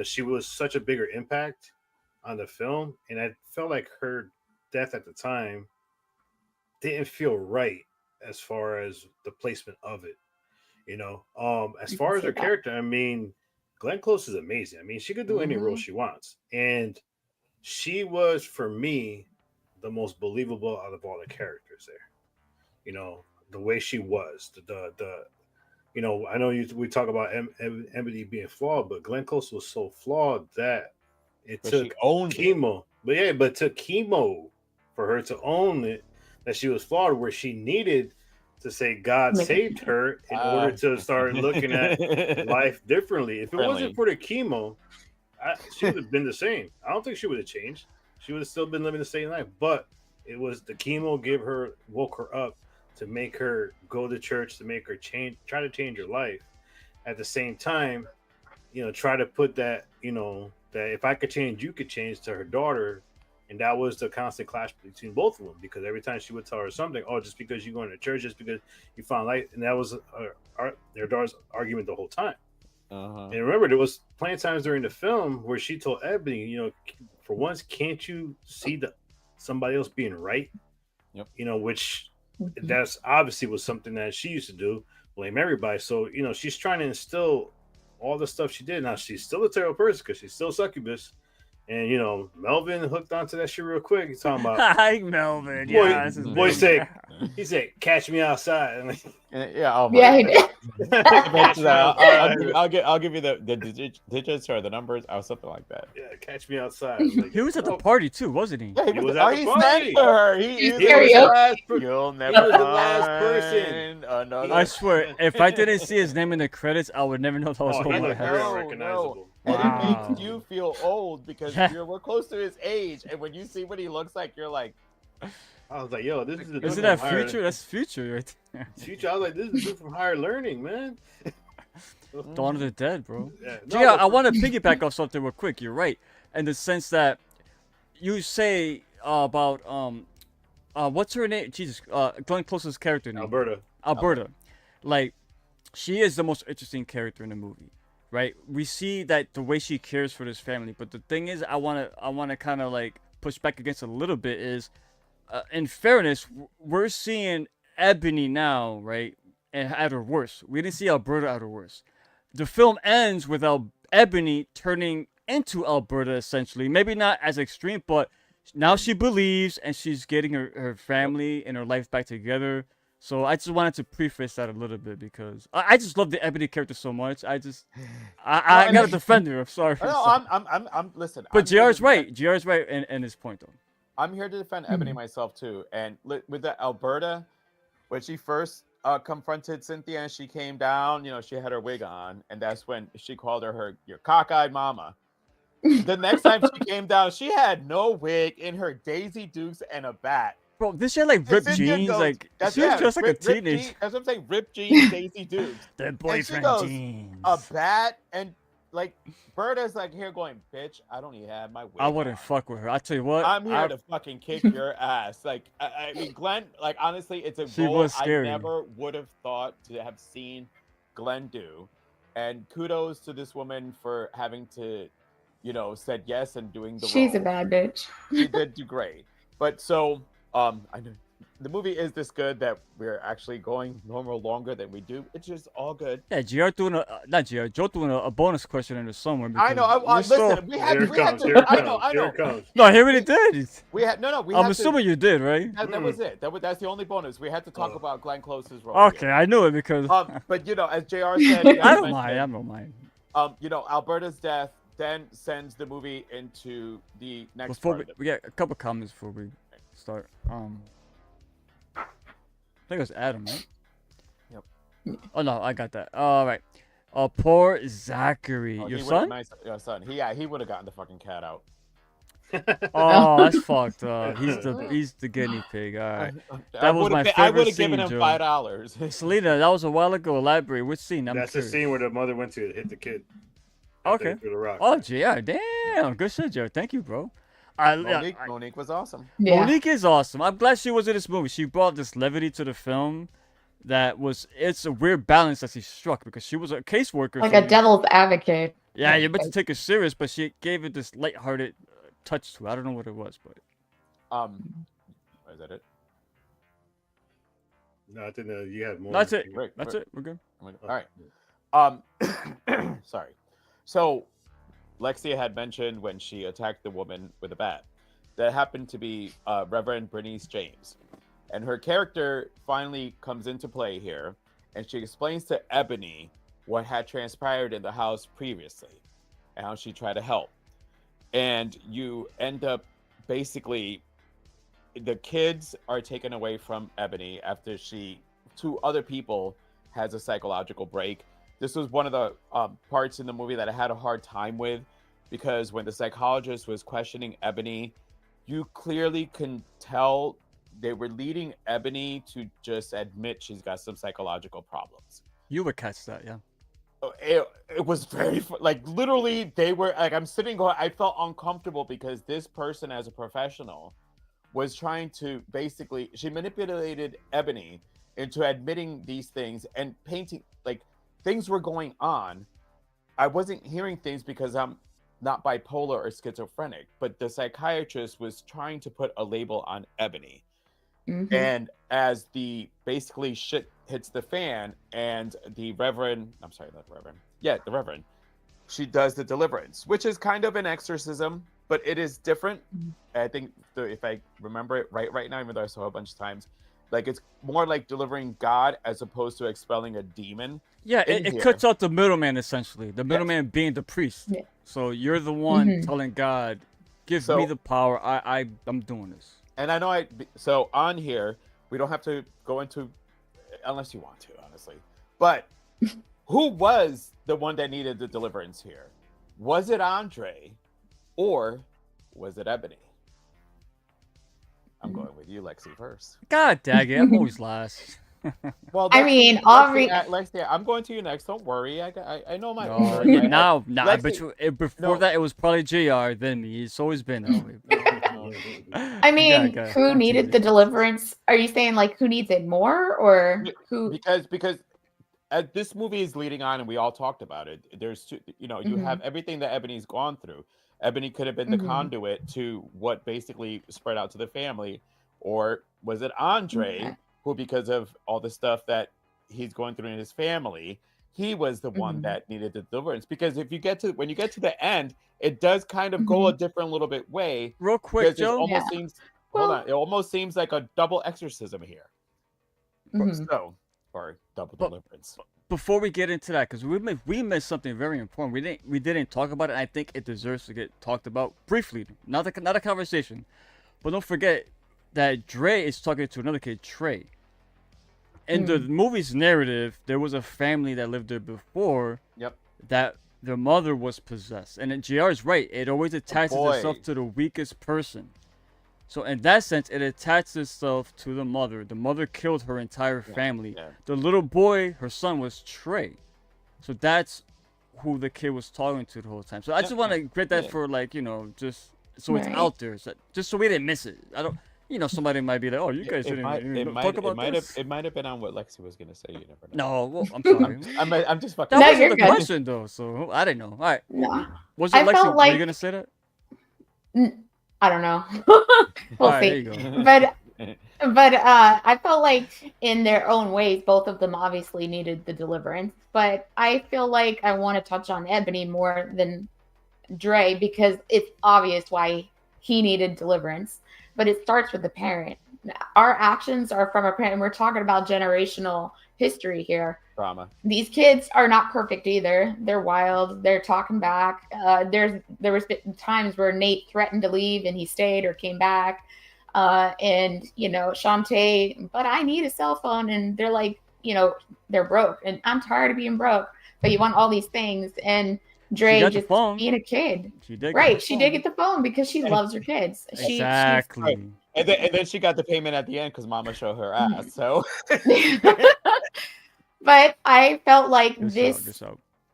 she was such a bigger impact on the film, and I felt like her death at the time didn't feel right as far as the placement of it. As I far can as see her that. character, I mean, Glenn Close is amazing. I mean, she could do any role Mhm. she wants, and she was, for me, the most believable out of all the characters there. The way she was, I know we talk about Emily being flawed, but Glenn Close was so flawed that it But she took owned it. chemo. But it took chemo for her to own it, that she was flawed, where she needed to say God Make it- saved her in order to start looking at life differently. If it wasn't for the chemo, she would have been the same. I don't think she would have changed. She would have still been living the same life. But it was the chemo woke her up to make her go to church, to make her try to change her life. At the same time, try to put that, that if I could change, you could change, to her daughter, And that was the constant clash between both of them, because every time she would tell her something, oh, just because you're going to church, just because you found light, and that was their daughter's argument the whole time. And remember, there was plenty of times during the film where she told Ebony, you know, for once, can't you see somebody else being right? Yep. You know, which that's obviously was something that she used to do, blame everybody. So, you know, she's trying to instill all the stuff she did. Now, she's still a terrible person because she's still succubus. And, you know, Melvin hooked onto that shit real quick. He's talking about... Hi, Melvin. Boy, Yeah, boy said, he said, catch me outside. And like, yeah, oh my Yeah, he did. I'll give you the digits or the numbers or something like that. yeah, catch me outside. Like, He was at the party too, wasn't he? Yeah, He was at the he party. sang for her. He he There was you the go. last You'll he never was the last person. find another. I swear, if I didn't see his name in the credits, I would never know that was Oh, he Omar looked Harris. real No, recognizable. And Wow. it makes you feel old because we're close to his age, and when you see what he looks like, you're like, I was like, yo, this is the dude Isn't from that Higher- Future? That's Future right there. Future. I was like, this is the dude from Higher Learning, man. Dawn of the Dead, bro. Yeah, So yeah, but- I want to piggyback off something real quick. You're right, in the sense that you say about what's her name? Jesus, Glenn Close's character name. Alberta. Like, she is the most interesting character in the movie, right? We see that the way she cares for this family, but the thing is, I wanna kind of like push back against it a little bit. Is in fairness, we're seeing Ebony now, right, and at her worst. We didn't see Alberta at her worst. The film ends with Ebony turning into Alberta, essentially. Maybe not as extreme, but now she believes and she's getting her family and her life back together. So I just wanted to preface that a little bit because I just love the Ebony character so much. I gotta defend her. I'm sorry. no, I'm listen. But I'm here JR's to right. JR's right in his point though. I'm here to defend Ebony myself too. And with the Alberta, when she first confronted Cynthia and she came down, you know, she had her wig on, and that's when she called her your cockeyed mama. The next time she came down, she had no wig, in her Daisy Dukes and a bat. Bro, this shit like ripped Cynthia jeans, goes- like that's- she was yeah, dressed like a ripped teenage. jeans- that's what I'm saying. Ripped jeans, Daisy Dukes. Their And she boyfriend goes, jeans. a bat, and like Berta's like here going, bitch, I don't even have my wig. I wouldn't on. fuck with her. I tell you what. I'm here I- to fucking kick your ass. Like, I mean, Glenn, like, honestly, it's a She role was I scary. never would have thought to have seen Glenn do. And kudos to this woman for having to, you know, said yes and doing the She's a role. bad bitch. She did do great. But so, I know the movie is this good that we're actually going normal longer than we do. It's just all good. Yeah, JR doing not JR, Joe doing a bonus question in there somewhere. I know. because we're Listen, still- we had Here it comes. to. Here it I comes. know. Here it comes. No, he already did. We had no. We I'm had assuming to, you did, right? that was it. That's the only bonus. We had to talk about Glenn Close's role. Okay, I knew it because But you know, as JR said, I don't mind. I don't mind. You know, Alberta's death then sends the movie into the next Before part. Of we get a couple comments before we start. I think it was Adam, right? Yep. Oh no, I got that. All right. Poor Zachary, Oh, your he would've- son. nice, your son. He would have gotten the fucking cat out. Oh, that's fucked up. He's the guinea pig. All right. That was my I favorite would have given scene, him Joe. $5. Selena, that was a while ago. Elaborate. Which scene? I'm That's the curious. scene where the mother went to hit the kid. after Okay. they threw the rock. Oh, JR, damn, good shit, Joe. Thank you, bro. Monique was awesome. Yeah. Monique is awesome. I'm glad she was in this movie. She brought this levity to the film. It's a weird balance that she struck because she was a caseworker. Like so a devil's advocate. Yeah, you're meant to take it serious, but she gave it this lighthearted touch to it. I don't know what it was, but Is that it? No, I think you had more. that's it. Rick, That's Rick. it. We're good. All right. Sorry. So, Lexia had mentioned when she attacked the woman with a bat. That happened to be Reverend Bernice James. And her character finally comes into play here. And she explains to Ebony what had transpired in the house previously and how she tried to help. And you end up basically, the kids are taken away from Ebony after she, to other people, has a psychological break. This was one of the parts in the movie that I had a hard time with, because when the psychologist was questioning Ebony, you clearly can tell they were leading Ebony to just admit she's got some psychological problems. You would catch that, yeah. it was very like literally they were like I'm sitting going I felt uncomfortable because this person as a professional was trying to basically she manipulated Ebony into admitting these things and painting like things were going on. I wasn't hearing things because I'm not bipolar or schizophrenic, but the psychiatrist was trying to put a label on Ebony. Mm-hmm. And as the basically shit hits the fan and the Reverend, I'm sorry, not Reverend. Yeah, the Reverend. She does the deliverance, which is kind of an exorcism, but it is different. I think if I remember it right now, even though I saw it a bunch of times, like it's more like delivering God as opposed to expelling a demon. Yeah, it cuts out the middleman essentially. The middleman being the priest. Yeah. So you're the one Mhm. telling God, "Give me the power. I'm doing this." And I know so on here we don't have to go into unless you want to, honestly. But who was the one that needed the deliverance here? Was it Andre or was it Ebony? I'm going with you, Lexi, first. God dang it! I'm always last. Well, I mean, Lexi, I'm going to you next. Don't worry. I know my No, order. now, I Lexi, bet you before that it was probably JR, then me. It's always been that way. I mean, who needed the deliverance? Are you saying like who needs it more, or who? Because as this movie is leading on, and we all talked about it. There's two, you have everything that Ebony's gone through. Ebony could have been the conduit to what basically spread out to the family, or was it Andre who, because of all the stuff that he's going through in his family, he was the one that needed the deliverance? Because if you get to when you get to the end, it does kind of go a different little bit way. Real quick, Joe. It almost seems hold on. It almost seems like a double exorcism here. So, or double deliverance. Before we get into that, because we missed something very important. We didn't talk about it. And I think it deserves to get talked about briefly. Not a conversation, but don't forget that Dre is talking to another kid, Trey. In the movie's narrative, there was a family that lived there before. Yep. That their mother was possessed, and JR is right. It always attaches itself to the weakest person. So in that sense, it attached itself to the mother. The mother killed her entire family. Yeah. The little boy, her son, was Trey. So that's who the kid was talking to the whole time. So I just want to get that for just so it's out there, just so we didn't miss it. I don't. Somebody might be like, "Oh, you guys didn't talk about this." It might have been on what Lexi was gonna say. You never know. No, well, I'm sorry. I'm just fucking. That wasn't the question though, so I didn't know. All right. No. Was it Lexi? Were you gonna say that? I don't know. We'll see. There you go. But I felt like in their own ways, both of them obviously needed the deliverance. But I feel like I want to touch on Ebony more than Dre because it's obvious why he needed deliverance. But it starts with the parent. Our actions are from a parent. We're talking about generational history here. Drama. These kids are not perfect either. They're wild. They're talking back. There was times where Nate threatened to leave and he stayed or came back. And Shantae, but I need a cell phone. And they're like, they're broke. And I'm tired of being broke. But you want all these things. And Dre just being a kid. She did get the phone because she loves her kids. Exactly. And then she got the payment at the end because Mama showed her ass. So, but I felt like this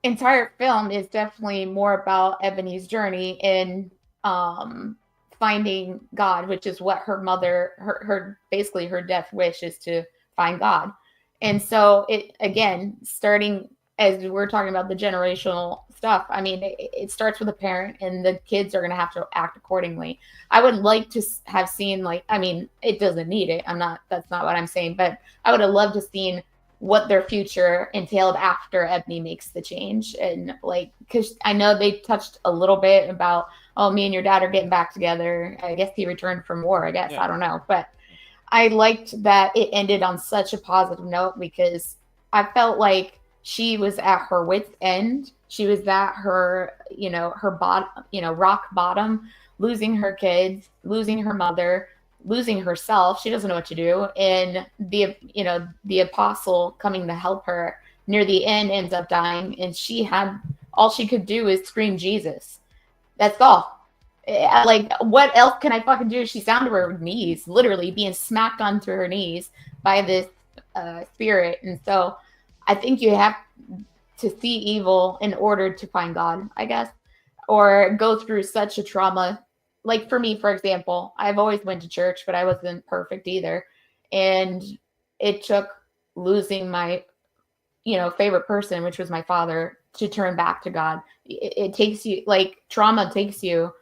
entire film is definitely more about Ebony's journey in finding God, which is what her mother, her basically her death wish is to find God. And so it again starting. As we're talking about the generational stuff, I mean, it starts with a parent and the kids are going to have to act accordingly. I would like to have seen it doesn't need it. That's not what I'm saying, but I would have loved to seen what their future entailed after Ebony makes the change. And because I know they touched a little bit about, me and your dad are getting back together. I guess he returned from war, I guess. Yeah. I don't know. But I liked that it ended on such a positive note because I felt like she was at her wit's end. She was at her, her bottom, rock bottom, losing her kids, losing her mother, losing herself. She doesn't know what to do. And the apostle coming to help her near the end ends up dying. And all she could do is scream Jesus. That's all. What else can I fucking do? She's down to her knees, literally being smacked onto her knees by this spirit. And so I think you have to see evil in order to find God, I guess, or go through such a trauma. Like for me, for example, I've always went to church, but I wasn't perfect either. And it took losing my, favorite person, which was my father, to turn back to God. It takes you, like, trauma takes you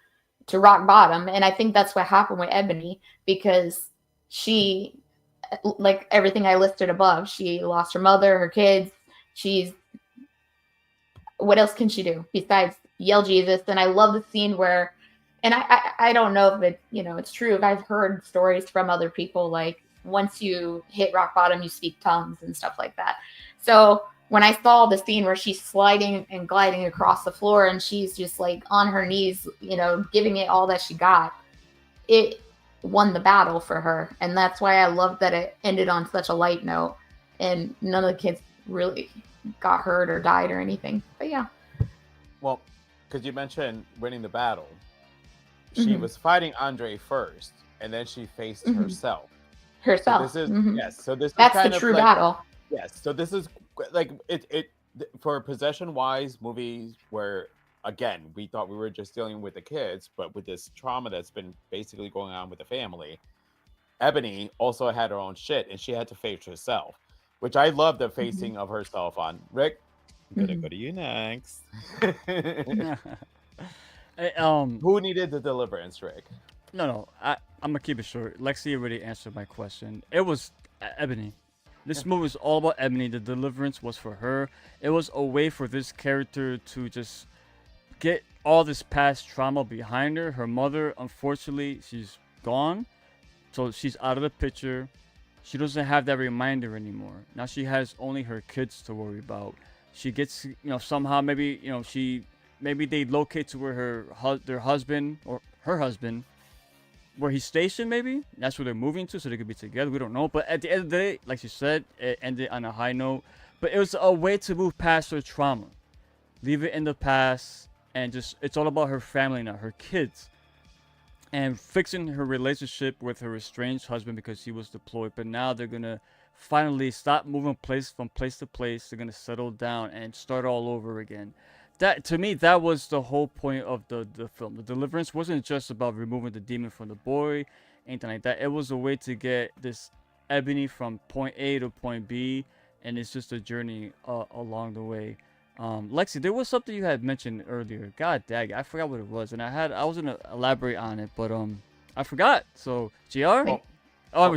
to rock bottom. And I think that's what happened with Ebony, because she, like everything I listed above, she lost her mother, her kids. What else can she do besides yell Jesus? And I love the scene where, and I don't know if it's true. I've heard stories from other people, like once you hit rock bottom, you speak tongues and stuff like that. So when I saw the scene where she's sliding and gliding across the floor and she's just like on her knees, giving it all that she got, it won the battle for her. And that's why I love that it ended on such a light note and none of the kids really got hurt or died or anything. But yeah. Well, because you mentioned winning the battle, she was fighting Andre first, and then she faced herself. Herself. So this is yes. So this that's is kind the of true like, battle. Yes. So this is like it for possession-wise movies where, again, we thought we were just dealing with the kids, but with this trauma that's been basically going on with the family, Ebony also had her own shit, and she had to face herself, which I love the facing of herself on. Rick, I'm gonna go to you next. Who needed the deliverance, Rick? No, I'm gonna keep it short. Lexi already answered my question. It was Ebony. This movie was all about Ebony. The deliverance was for her. It was a way for this character to just get all this past trauma behind her. Her mother, unfortunately, she's gone, so she's out of the picture. She doesn't have that reminder anymore. Now she has only her kids to worry about. She gets, somehow maybe they locate to where their husband or her husband, where he's stationed. Maybe that's where they're moving to, so they could be together. We don't know. But at the end of the day, like you said, it ended on a high note. But it was a way to move past her trauma, leave it in the past, and it's all about her family now, her kids, and fixing her relationship with her estranged husband because he was deployed. But now they're gonna finally stop moving from place to place. They're gonna settle down and start all over again. That, to me, that was the whole point of the film. The deliverance wasn't just about removing the demon from the boy, anything like that. It was a way to get this Ebony from point A to point B, and it's just a journey along the way. Lexi, there was something you had mentioned earlier. God dang, I forgot what it was, and I was gonna elaborate on it, but I forgot. So GR,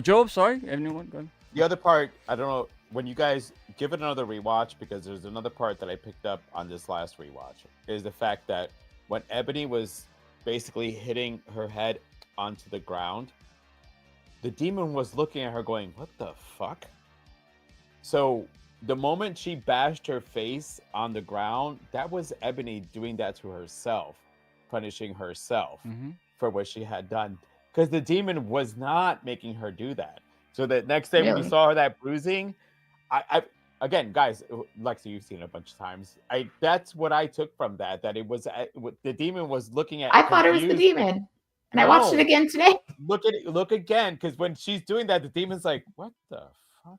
Job, sorry, anyone, go ahead. The other part, I don't know, when you guys give it another rewatch, because there's another part that I picked up on this last rewatch, is the fact that when Ebony was basically hitting her head onto the ground, the demon was looking at her going, what the fuck? So the moment she bashed her face on the ground, that was Ebony doing that to herself, punishing herself for what she had done. Because the demon was not making her do that. So the next day when you saw her that bruising, I again, guys, Lexi, you've seen it a bunch of times. That's what I took from that. That it was the demon was looking at. I thought it was the demon, and I watched it again today. Look again, because when she's doing that, the demon's like, "What the fuck?"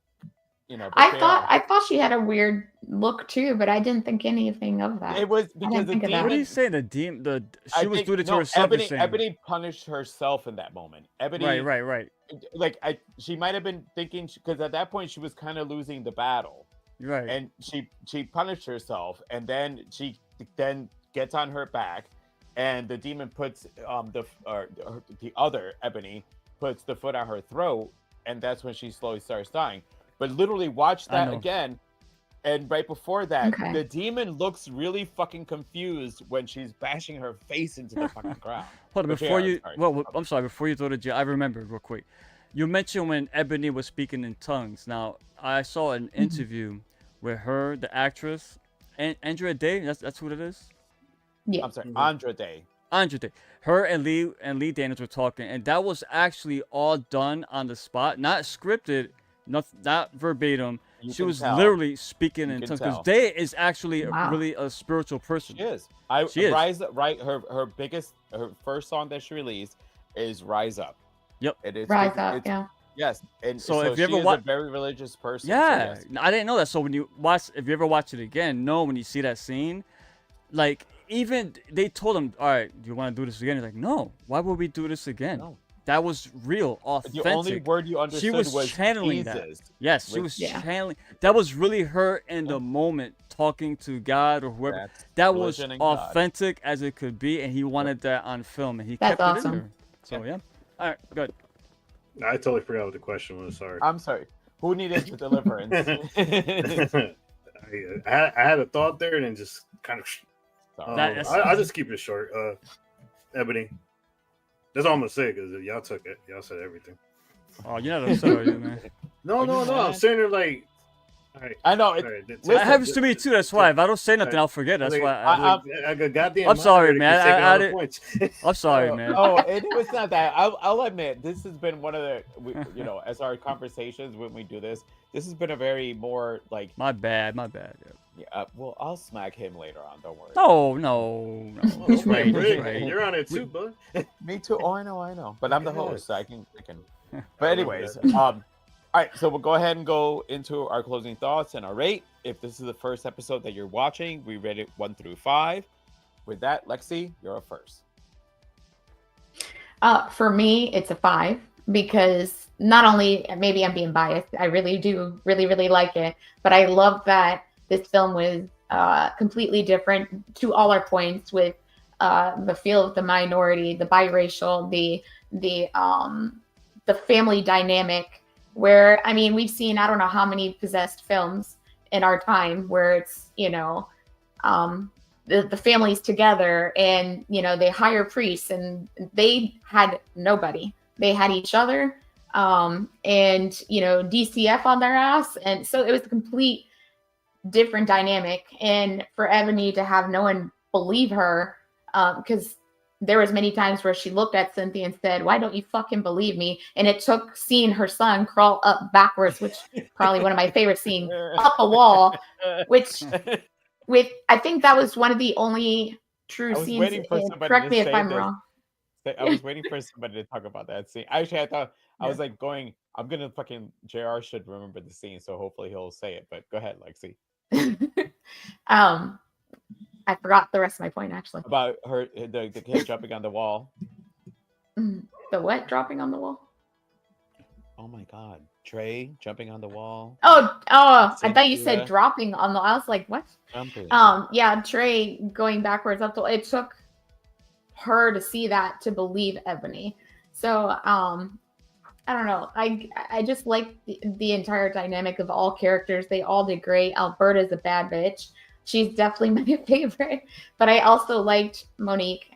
I thought she had a weird look too, but I didn't think anything of that. It was because the demon. What are you saying? She was doing it to herself. Ebony punished herself in that moment. Ebony, right. Like she might have been thinking, because at that point she was kind of losing the battle. Right. And she punished herself, and then she gets on her back, and the demon puts the other Ebony puts the foot on her throat, and that's when she slowly starts dying. But literally watch that again, and right before that, the demon looks really fucking confused when she's bashing her face into the fucking ground. Hold on, I'm sorry, before you throw the I remember real quick. You mentioned when Ebony was speaking in tongues. Now, I saw an interview with her, the actress, Andra Day. That's what it is. Yeah. I'm sorry, Andra Day. Andra Day. Her and Lee Daniels were talking, and that was actually all done on the spot, not scripted, not verbatim. She was literally speaking in tongues, because Day is actually really a spiritual person. She is. Her first song that she released is "Rise Up." Yep. It is Rise Up. Yeah. Yes, and So so if you she ever is wa- a very religious person. so Yeah, yes. I didn't know that. So when you watch, if you ever watch it again, when you see that scene, like even they told him, "All right, do you want to do this again?" He's like, "No, why would we do this again?" No. That was real, The only authentic. word you She understood was was channeling that. Jesus. Yes, she With- was Yeah. channeling. That was really her in the moment, talking to God or whoever. That's That was religion and God. authentic as it could be, and he wanted that on film, and he That's kept it in awesome. there. So yeah. All right, good. I totally forgot what the question was. Sorry. I'm sorry. Who needed the deliverance? I had a thought there and then just kind of. That- I'll just keep it short. Ebony. That's all I'm gonna say because y'all took it. Y'all said everything. Oh, you're not upset, are you, man? No. Are you I'm mad? sitting there like. All right. I know. All right, That happens to me too. That's why if I don't say nothing, I'll forget. That's why. I got goddamn. I'm sorry, moderator man. keeps taking I all the didn't- points. I'm sorry, man. Oh, it was not that. I'll admit this has been one of the, as our conversations when we do this, this has been a very more like. My bad. Yeah, well, I'll smack him later on. Don't worry. No. He's right. He's Rick, right. You're on it too, bud. Me too. Oh, I know. But I'm the Yes. host, so I can. But anyways, all right. So we'll go ahead and go into our closing thoughts and our rate. If this is the first episode that you're watching, we rate it 1 through 5. With that, Lexi, you're up first. For me, it's a 5 because not only maybe I'm being biased, I really do really like it, but I love that this film was completely different to all our points with the feel of the minority, the biracial, the family dynamic. Where I mean, we've seen I don't know how many possessed films in our time where it's the families together and they hire priests and they had nobody, they had each other and DCF on their ass, and so it was a complete different dynamic. And for Ebony to have no one believe her, because there was many times where she looked at Cynthia and said, "Why don't you fucking believe me?" And it took seeing her son crawl up backwards, which probably one of my favorite scenes, up a wall, which I think that was one of the only true I was scenes. waiting for and somebody correct to me if say I'm this. wrong. I was waiting for somebody to talk about that scene. Actually, I thought I was like going. I'm gonna fucking JR should remember the scene, so hopefully he'll say it. But go ahead, Lexi. I forgot the rest of my point actually. About the kid jumping on the wall. The what dropping on the wall? Oh my God, Trey jumping on the wall. Oh, I thought you Cynthia. said dropping on the. I was like, what? Jumping. Yeah, Trey going backwards up the. It took her to see that to believe Ebony. So, I don't know. I just like the entire dynamic of all characters. They all did great. Alberta's a bad bitch. She's definitely my favorite. But I also liked Monique,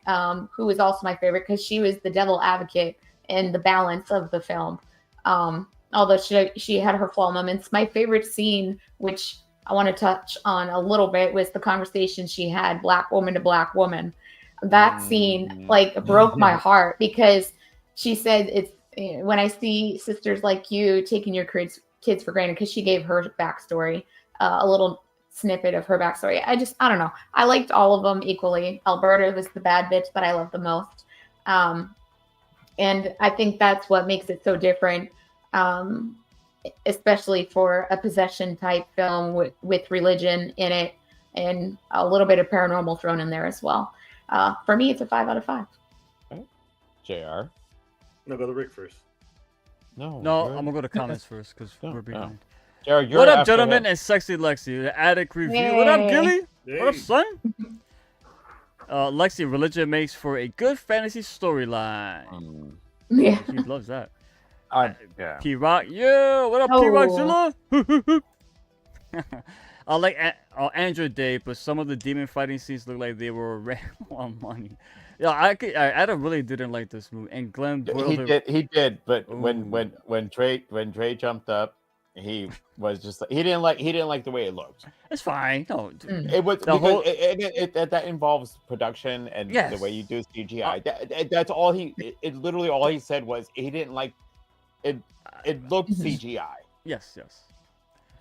who was also my favorite because she was the devil advocate in the balance of the film. Although she had her flaw moments. My favorite scene, which I want to touch on a little bit, was the conversation she had, black woman to black woman. That scene broke my heart because she said, "It's when I see sisters like you taking your kids for granted," because she gave her backstory, a little snippet of her backstory. I don't know. I liked all of them equally. Alberta was the bad bitch that I loved the most. And I think that's what makes it so different, especially for a possession type film with religion in it and a little bit of paranormal thrown in there as well. For me, it's a 5 out of 5. JR. No, go to Rick first. No, No, I'm gonna go to comments first because No, we're behind. JR, you're What up, after gentlemen, him. and sexy Lexi, the Attic Review. What up, Hey. Gilly? What up, Hey. son? Lexi, religion makes for a good fantasy storyline. Yeah. He loves that. Yeah. P-Rock, yeah, what up, Oh. P-Rockzilla? I like Andra Day, but some of the demon fighting scenes look like they were ran on money. Yeah, Adam really didn't like this movie, and Glenn boiled He did, but Ooh. when Trey jumped up, he was just like he didn't like the way it looked. It's fine. No, dude. It was The because whole- that involves production and Yes. the way you do CGI. That's all it literally all he said was he didn't like it. It looked CGI. Yes.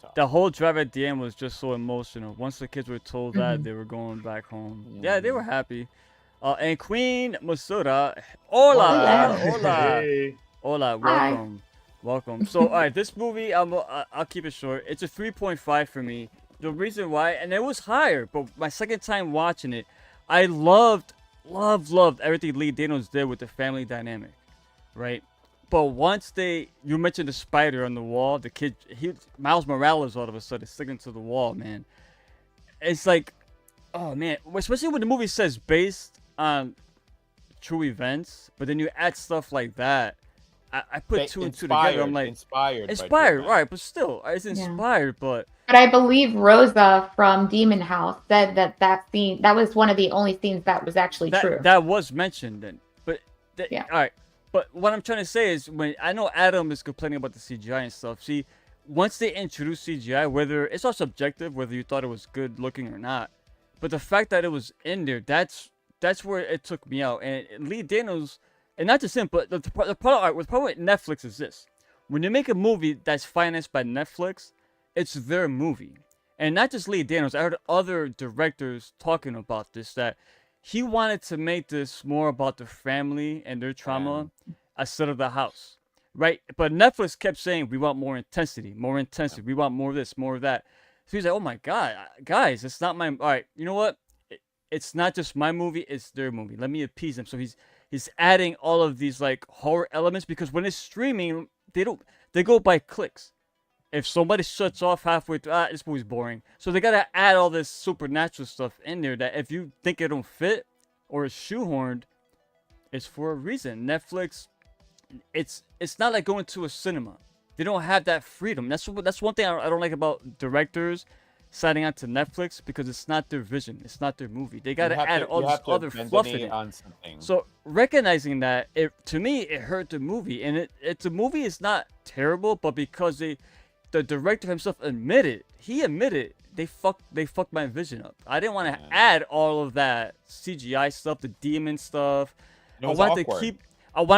So. The whole drive at the end was just so emotional. Once the kids were told that, they were going back home. Yeah, they were happy. And Queen Masura, hola, Hola. hola, Hey. hola, welcome. Welcome. So, all right, this movie, I'll keep it short. It's a 3.5 for me. The reason why, and it was higher, but my second time watching it, I loved everything Lee Daniels did with the family dynamic, right? But once you mentioned the spider on the wall, the kid, Miles Morales, all of a sudden sticking to the wall, man. It's like, oh man, especially when the movie says based on true events, but then you add stuff like that. I put two and two together. I'm like, inspired, right? But still, it's inspired. But I believe Rosa from Demon House said that scene, that was one of the only scenes that was actually true. That was mentioned then. But yeah, all right. But what I'm trying to say is, when I know Adam is complaining about the CGI and stuff. See, once they introduce CGI, whether it's all subjective, whether you thought it was good looking or not, but the fact that it was in there, that's where it took me out. And Lee Daniels. And not just him, but the problem with Netflix is this. When you make a movie that's financed by Netflix, it's their movie. And not just Lee Daniels. I heard other directors talking about this, that he wanted to make this more about the family and their trauma instead of the house. Right? But Netflix kept saying, we want more intensity. We want more of this, more of that. So he's like, oh my God, guys, it's not my... All right, you know what? It's not just my movie, it's their movie. Let me appease them. So he's adding all of these like horror elements, because when it's streaming, they go by clicks. If somebody shuts off halfway through, this movie's boring. So they gotta add all this supernatural stuff in there that if you think it don't fit or is shoehorned, it's for a reason. Netflix, it's not like going to a cinema. They don't have that freedom. That's one thing I don't like about directors signing on to Netflix, because it's not their vision, it's not their movie. They gotta add all this other fluff in it. So recognizing that, to me it hurt the movie, and the movie is not terrible, but because the director himself admitted they fucked my vision up. I didn't want to add all of that CGI stuff, the demon stuff. I wanted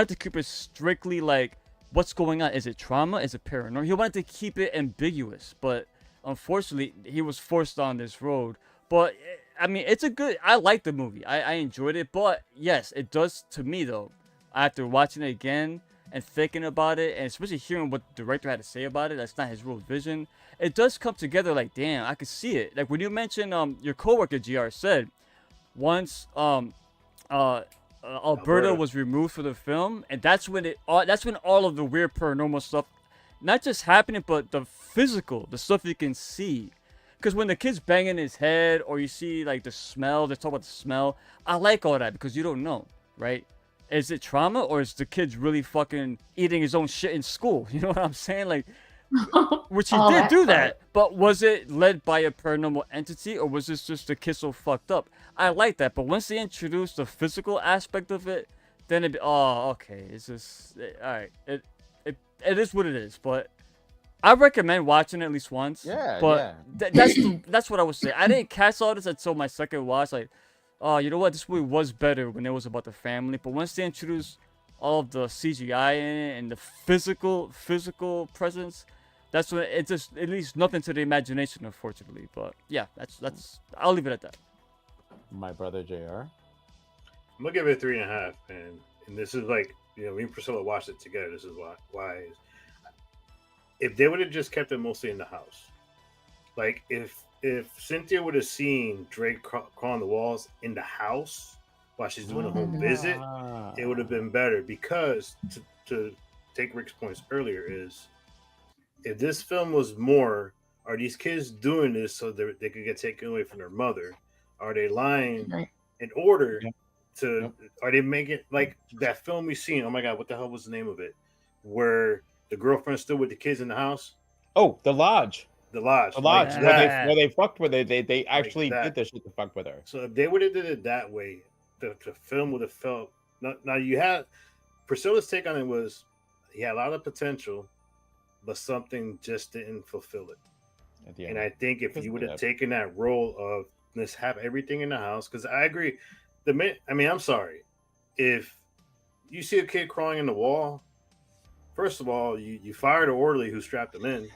to keep it strictly like, what's going on? Is it trauma? Is it paranoia? He wanted to keep it ambiguous, but unfortunately, he was forced on this road. But I mean, I like the movie. I enjoyed it. But yes, it does to me though. After watching it again and thinking about it, and especially hearing what the director had to say about it, that's not his real vision. It does come together like, damn, I could see it. Like when you mentioned your coworker GR said, once Alberta was removed from the film, and that's when all of the weird paranormal stuff, not just happening, but the physical, the stuff you can see. Because when the kid's banging his head, or you see like the smell, they talk about the smell. I like all that because you don't know, right? Is it trauma, or is the kid's really fucking eating his own shit in school? You know what I'm saying? Like, which he did do that, but was it led by a paranormal entity, or was this just the kid so fucked up? I like that, but once they introduce the physical aspect of it, then okay, it's just all right. It is what it is, but I recommend watching it at least once. Yeah, but that's what I would say. I didn't catch all this until my second watch. Like, oh, you know what? This movie was better when it was about the family. But once they introduced all of the CGI in it and the physical presence, that's when it leaves nothing to the imagination, unfortunately. But yeah, that's I'll leave it at that. My brother JR. I'm gonna give it 3.5, and this is like, me and Priscilla watched it together. This is why. If they would have just kept it mostly in the house, like if Cynthia would have seen Drake crawling the walls in the house while she's doing a home visit, it would have been better. Because to take Rick's points earlier, is if this film was more, are these kids doing this so they could get taken away from their mother? Are they lying in order to? Are they making like that film we seen? Oh my God, what the hell was the name of it? Where the girlfriend stood with the kids in the house? Oh, The Lodge. The Lodge. Like where they fucked with her. They actually like did this shit to fuck with her. So if they would have did it that way, the film would have felt. Now you had Priscilla's take on it was he had a lot of potential, but something just didn't fulfill it. And I think if you would have taken that role of let's have everything in the house, because I agree. I'm sorry. If you see a kid crawling in the wall, first of all, you fire the orderly who strapped him in.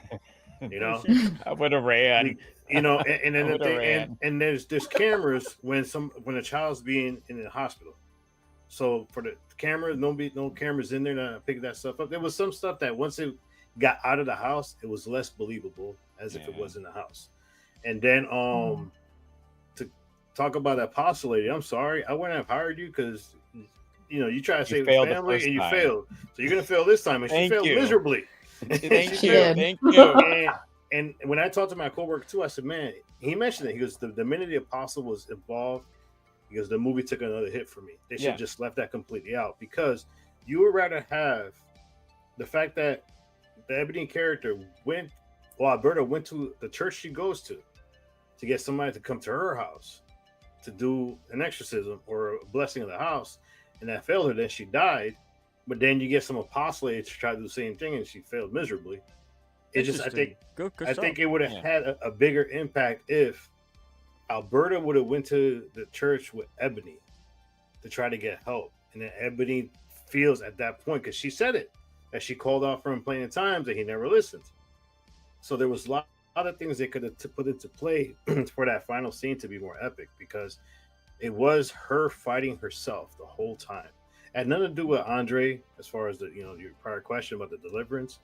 I would have ran. And then there's cameras when a child's being in the hospital. So for the cameras, no cameras in there to pick that stuff up. There was some stuff that once it got out of the house, it was less believable as if it was in the house. And then to talk about that apostle lady, I'm sorry, I wouldn't have hired you because you try to save the family and you failed. So you're gonna fail this time, and she failed miserably. Thank you. And when I talked to my coworker too, I said, man, he mentioned it. He goes, the minute the apostle was involved, because the movie took another hit for me. They should have just left that completely out, because you would rather have the fact that the Ebony character Alberta went to the church she goes to get somebody to come to her house to do an exorcism or a blessing of the house, and that failed her. Then she died, but then you get some apostle to try to do the same thing, and she failed miserably. It just, I think it would have had a bigger impact if Alberta would have went to the church with Ebony to try to get help, and then Ebony feels at that point, because she said it, that she called out for him plenty of times and he never listened. So there was a lot of things they could have put into play for that final scene to be more epic, because it was her fighting herself the whole time. It had nothing to do with Andre, as far as your prior question about the deliverance.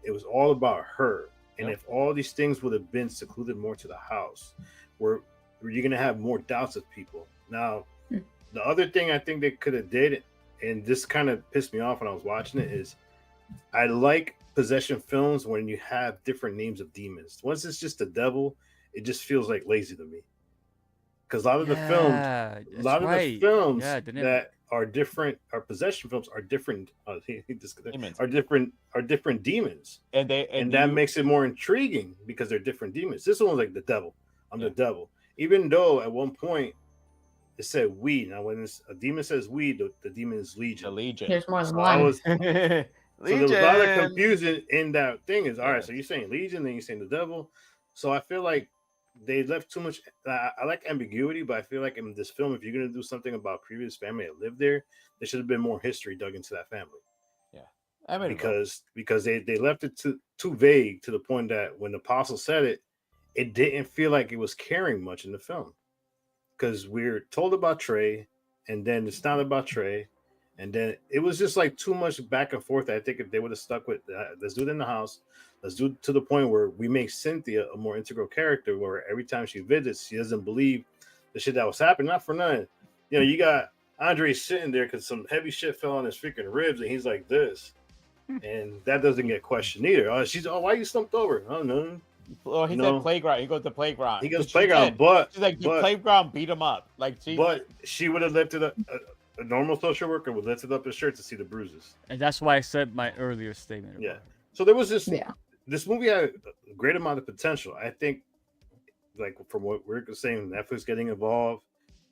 It was all about her. And if all these things would have been secluded more to the house, where you're going to have more doubts of people. Now, the other thing I think they could have did, and this kind of pissed me off when I was watching it, is I like possession films when you have different names of demons. Once it's just the devil, it just feels like lazy to me. Because a lot of the films that are different, our possession films are different. Are different demons, and that makes it more intriguing because they're different demons. This one's like the devil. I'm the devil, even though at one point it said we. Now, when a demon says we, the demon is legion. There's more than one. So there was a lot of confusion in that thing. All right, so you're saying legion, then you're saying the devil. So I feel like they left too much. I like ambiguity, but I feel like in this film, if you're going to do something about previous family that lived there should have been more history dug into that family. I mean, because they left it too vague, to the point that when the apostle said it, it didn't feel like it was carrying much in the film. Because we're told about Trey, and then it's not about Trey, and then it was just like too much back and forth. I think if they would have stuck with let's do it in the house, let's do it to the point where we make Cynthia a more integral character, where every time she visits, she doesn't believe the shit that was happening. Not for nothing. You got Andre sitting there because some heavy shit fell on his freaking ribs, and he's like this. And that doesn't get questioned either. Why are you slumped over? Oh, no. Oh, he said playground. He goes to playground. He goes to playground, but she's like, the playground beat him up. But she would have lifted up. A normal social worker would lift up his shirt to see the bruises. And that's why I said my earlier statement. Yeah. So there was this. Yeah. This movie had a great amount of potential. I think, like from what we're saying, Netflix getting involved.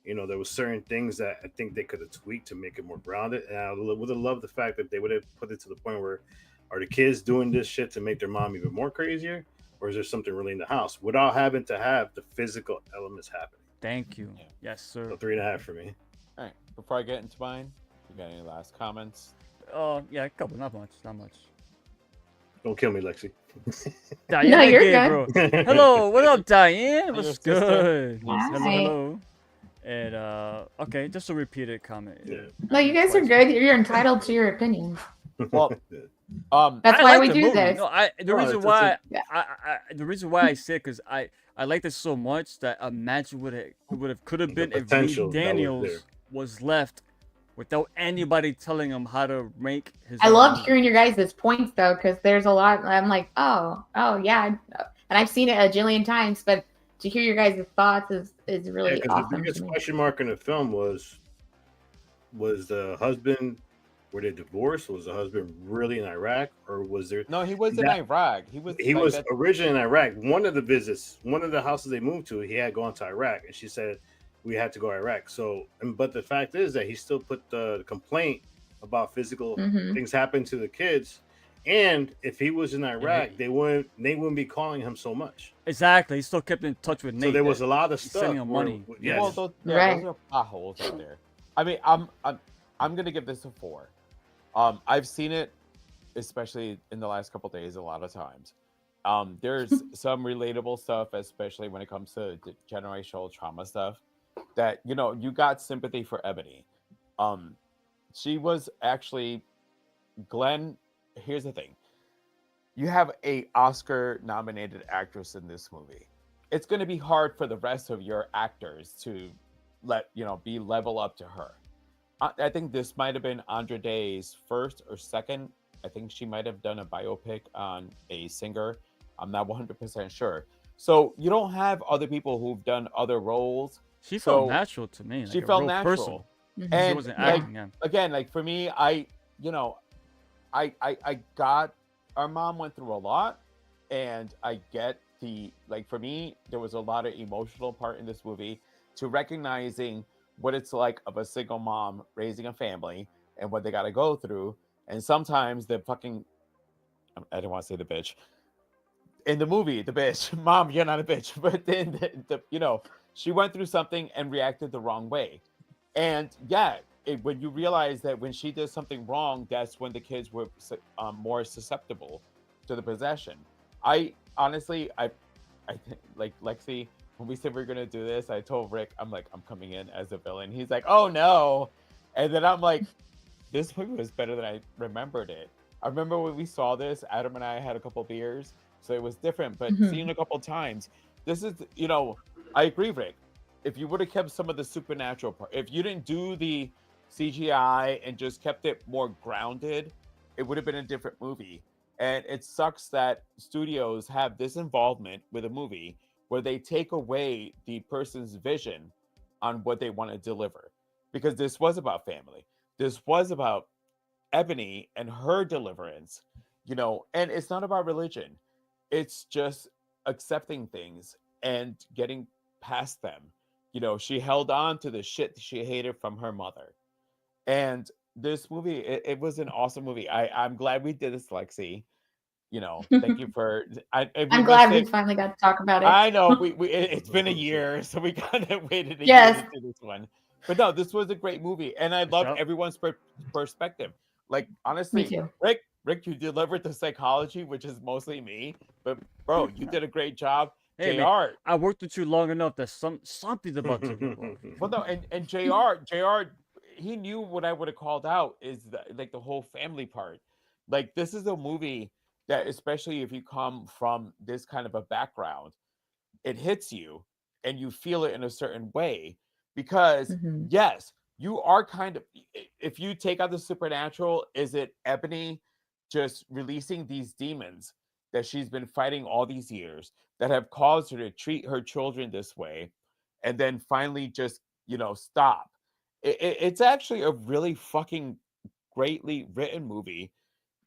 There was certain things that I think they could have tweaked to make it more grounded. And I would have loved the fact that they would have put it to the point where, are the kids doing this shit to make their mom even more crazier? Or is there something really in the house without having to have the physical elements happening? Thank you. Yes, sir. So 3.5 for me. All right. Before I get into mine, you got any last comments? Yeah, a couple. Not much. Don't kill me, Lexi. Diane, no, you're good. Bro. Hello, what up, Diane? What's good? Hi. Hello. And okay, just a repeated comment. Yeah. No, you guys are good. You're entitled to your opinion. Well, that's why we do this. No, the reason why I said, because I like this so much that imagine what it could have been if Reed Daniels was left without anybody telling him how to rank his. I loved hearing your guys' points though, because there's a lot. I'm like, oh yeah, and I've seen it a jillion times, but to hear your guys' thoughts is really awesome. The biggest question mark in the film was the husband. Were they divorced? Was the husband really in Iraq, or was there? No, he was in Iraq. He was originally in Iraq. One of the houses they moved to, he had gone to Iraq, and she said we had to go to Iraq. So, but the fact is that he still put the complaint about physical things happen to the kids. And if he was in Iraq, they wouldn't be calling him so much. Exactly, he still kept in touch with Nate. So there was a lot of stuff. Sending him money. Yes. Well, those are potholes out there. I mean, I'm gonna give this a 4. I've seen it, especially in the last couple days, a lot of times. There's some relatable stuff, especially when it comes to generational trauma stuff, that you got sympathy for Ebony. she was actually Glenn. Here's the thing: you have a Oscar-nominated actress in this movie. It's going to be hard for the rest of your actors to be level up to her. I think this might have been Andra Day's first or second. I think she might have done a biopic on a singer. I'm not 100% sure. So you don't have other people who've done other roles. She So felt natural to me. Like she a felt real natural. person. Mhm. And She wasn't like, acting. Yeah. again, like for me, I got, our mom went through a lot, and I get for me, there was a lot of emotional part in this movie to recognizing what it's like of a single mom raising a family and what they got to go through. And sometimes the fucking, I don't want to say the bitch in the movie, the bitch, mom, you're not a bitch, but then she went through something and reacted the wrong way. And yeah, when you realize that when she does something wrong, that's when the kids were more susceptible to the possession. I honestly, I think, like Lexi, when we said we are gonna do this, I told Rick, I'm like, I'm coming in as a villain. He's like, oh no, and then I'm like, this movie was better than I remembered it. I remember when we saw this, Adam and I had a couple beers, so it was different. But Mhm. seeing a couple times, this is, I agree, Rick. If you would have kept some of the supernatural part, if you didn't do the CGI and just kept it more grounded, it would have been a different movie. And it sucks that studios have this involvement with a movie where they take away the person's vision on what they want to deliver. Because this was about family. This was about Ebony and her deliverance, and it's not about religion. It's just accepting things and getting past them. She held on to the shit she hated from her mother. And this movie, it was an awesome movie. I'm glad we did this, Lexi. Thank you for. I'm glad we finally got to talk about it. I know it's been a year, so we kind of waited a Yes. year to do this one. But no, this was a great movie, and I loved sure. everyone's perspective. Like Me honestly, too. Rick, you delivered the psychology, which is mostly me. But bro, you did a great job. Hey, Jr. man, I worked with you long enough that something's about to go wrong. Well, no, and Jr. He knew what I would have called out is the whole family part. Like this is a movie that, especially if you come from this kind of a background, it hits you and you feel it in a certain way because Mhm. yes, you are kind of, if you take out the supernatural, is it Ebony just releasing these demons that she's been fighting all these years that have caused her to treat her children this way and then finally just stop. It's actually a really fucking greatly written movie.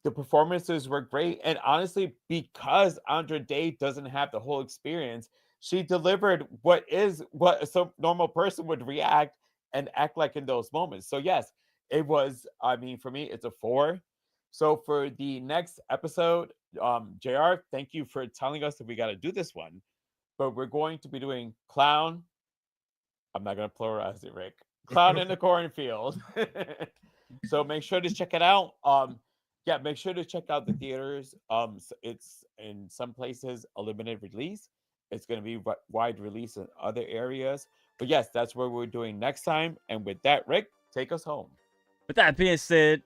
The performances were great. And honestly, because Andra Day doesn't have the whole experience, she delivered what some normal person would react and act like in those moments. So yes, it was, I mean, for me, it's a 4. So for the next episode, JR, thank you for telling us that we got to do this one. But we're going to be doing Clown. I'm not going to pluralize it, Rick. Clown in the Cornfield. So make sure to check it out. Yeah, make sure to check out the theaters. It's in some places a limited release. It's going to be wide release in other areas. But yes, that's what we're doing next time. And with that, Rick, take us home. With that being said,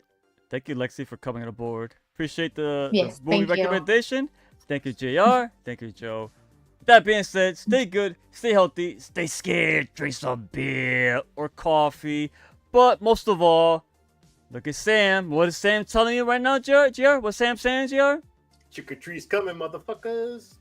thank you, Lexi, for coming on board. Appreciate the Yes, movie thank you. recommendation. Thank you, JR. Thank you, Joe. With that being said, stay good, stay healthy, stay scared, drink some beer or coffee. But most of all, look at Sam. What is Sam telling you right now, JR? What's Sam saying, JR? Trick or treat's coming, motherfuckers.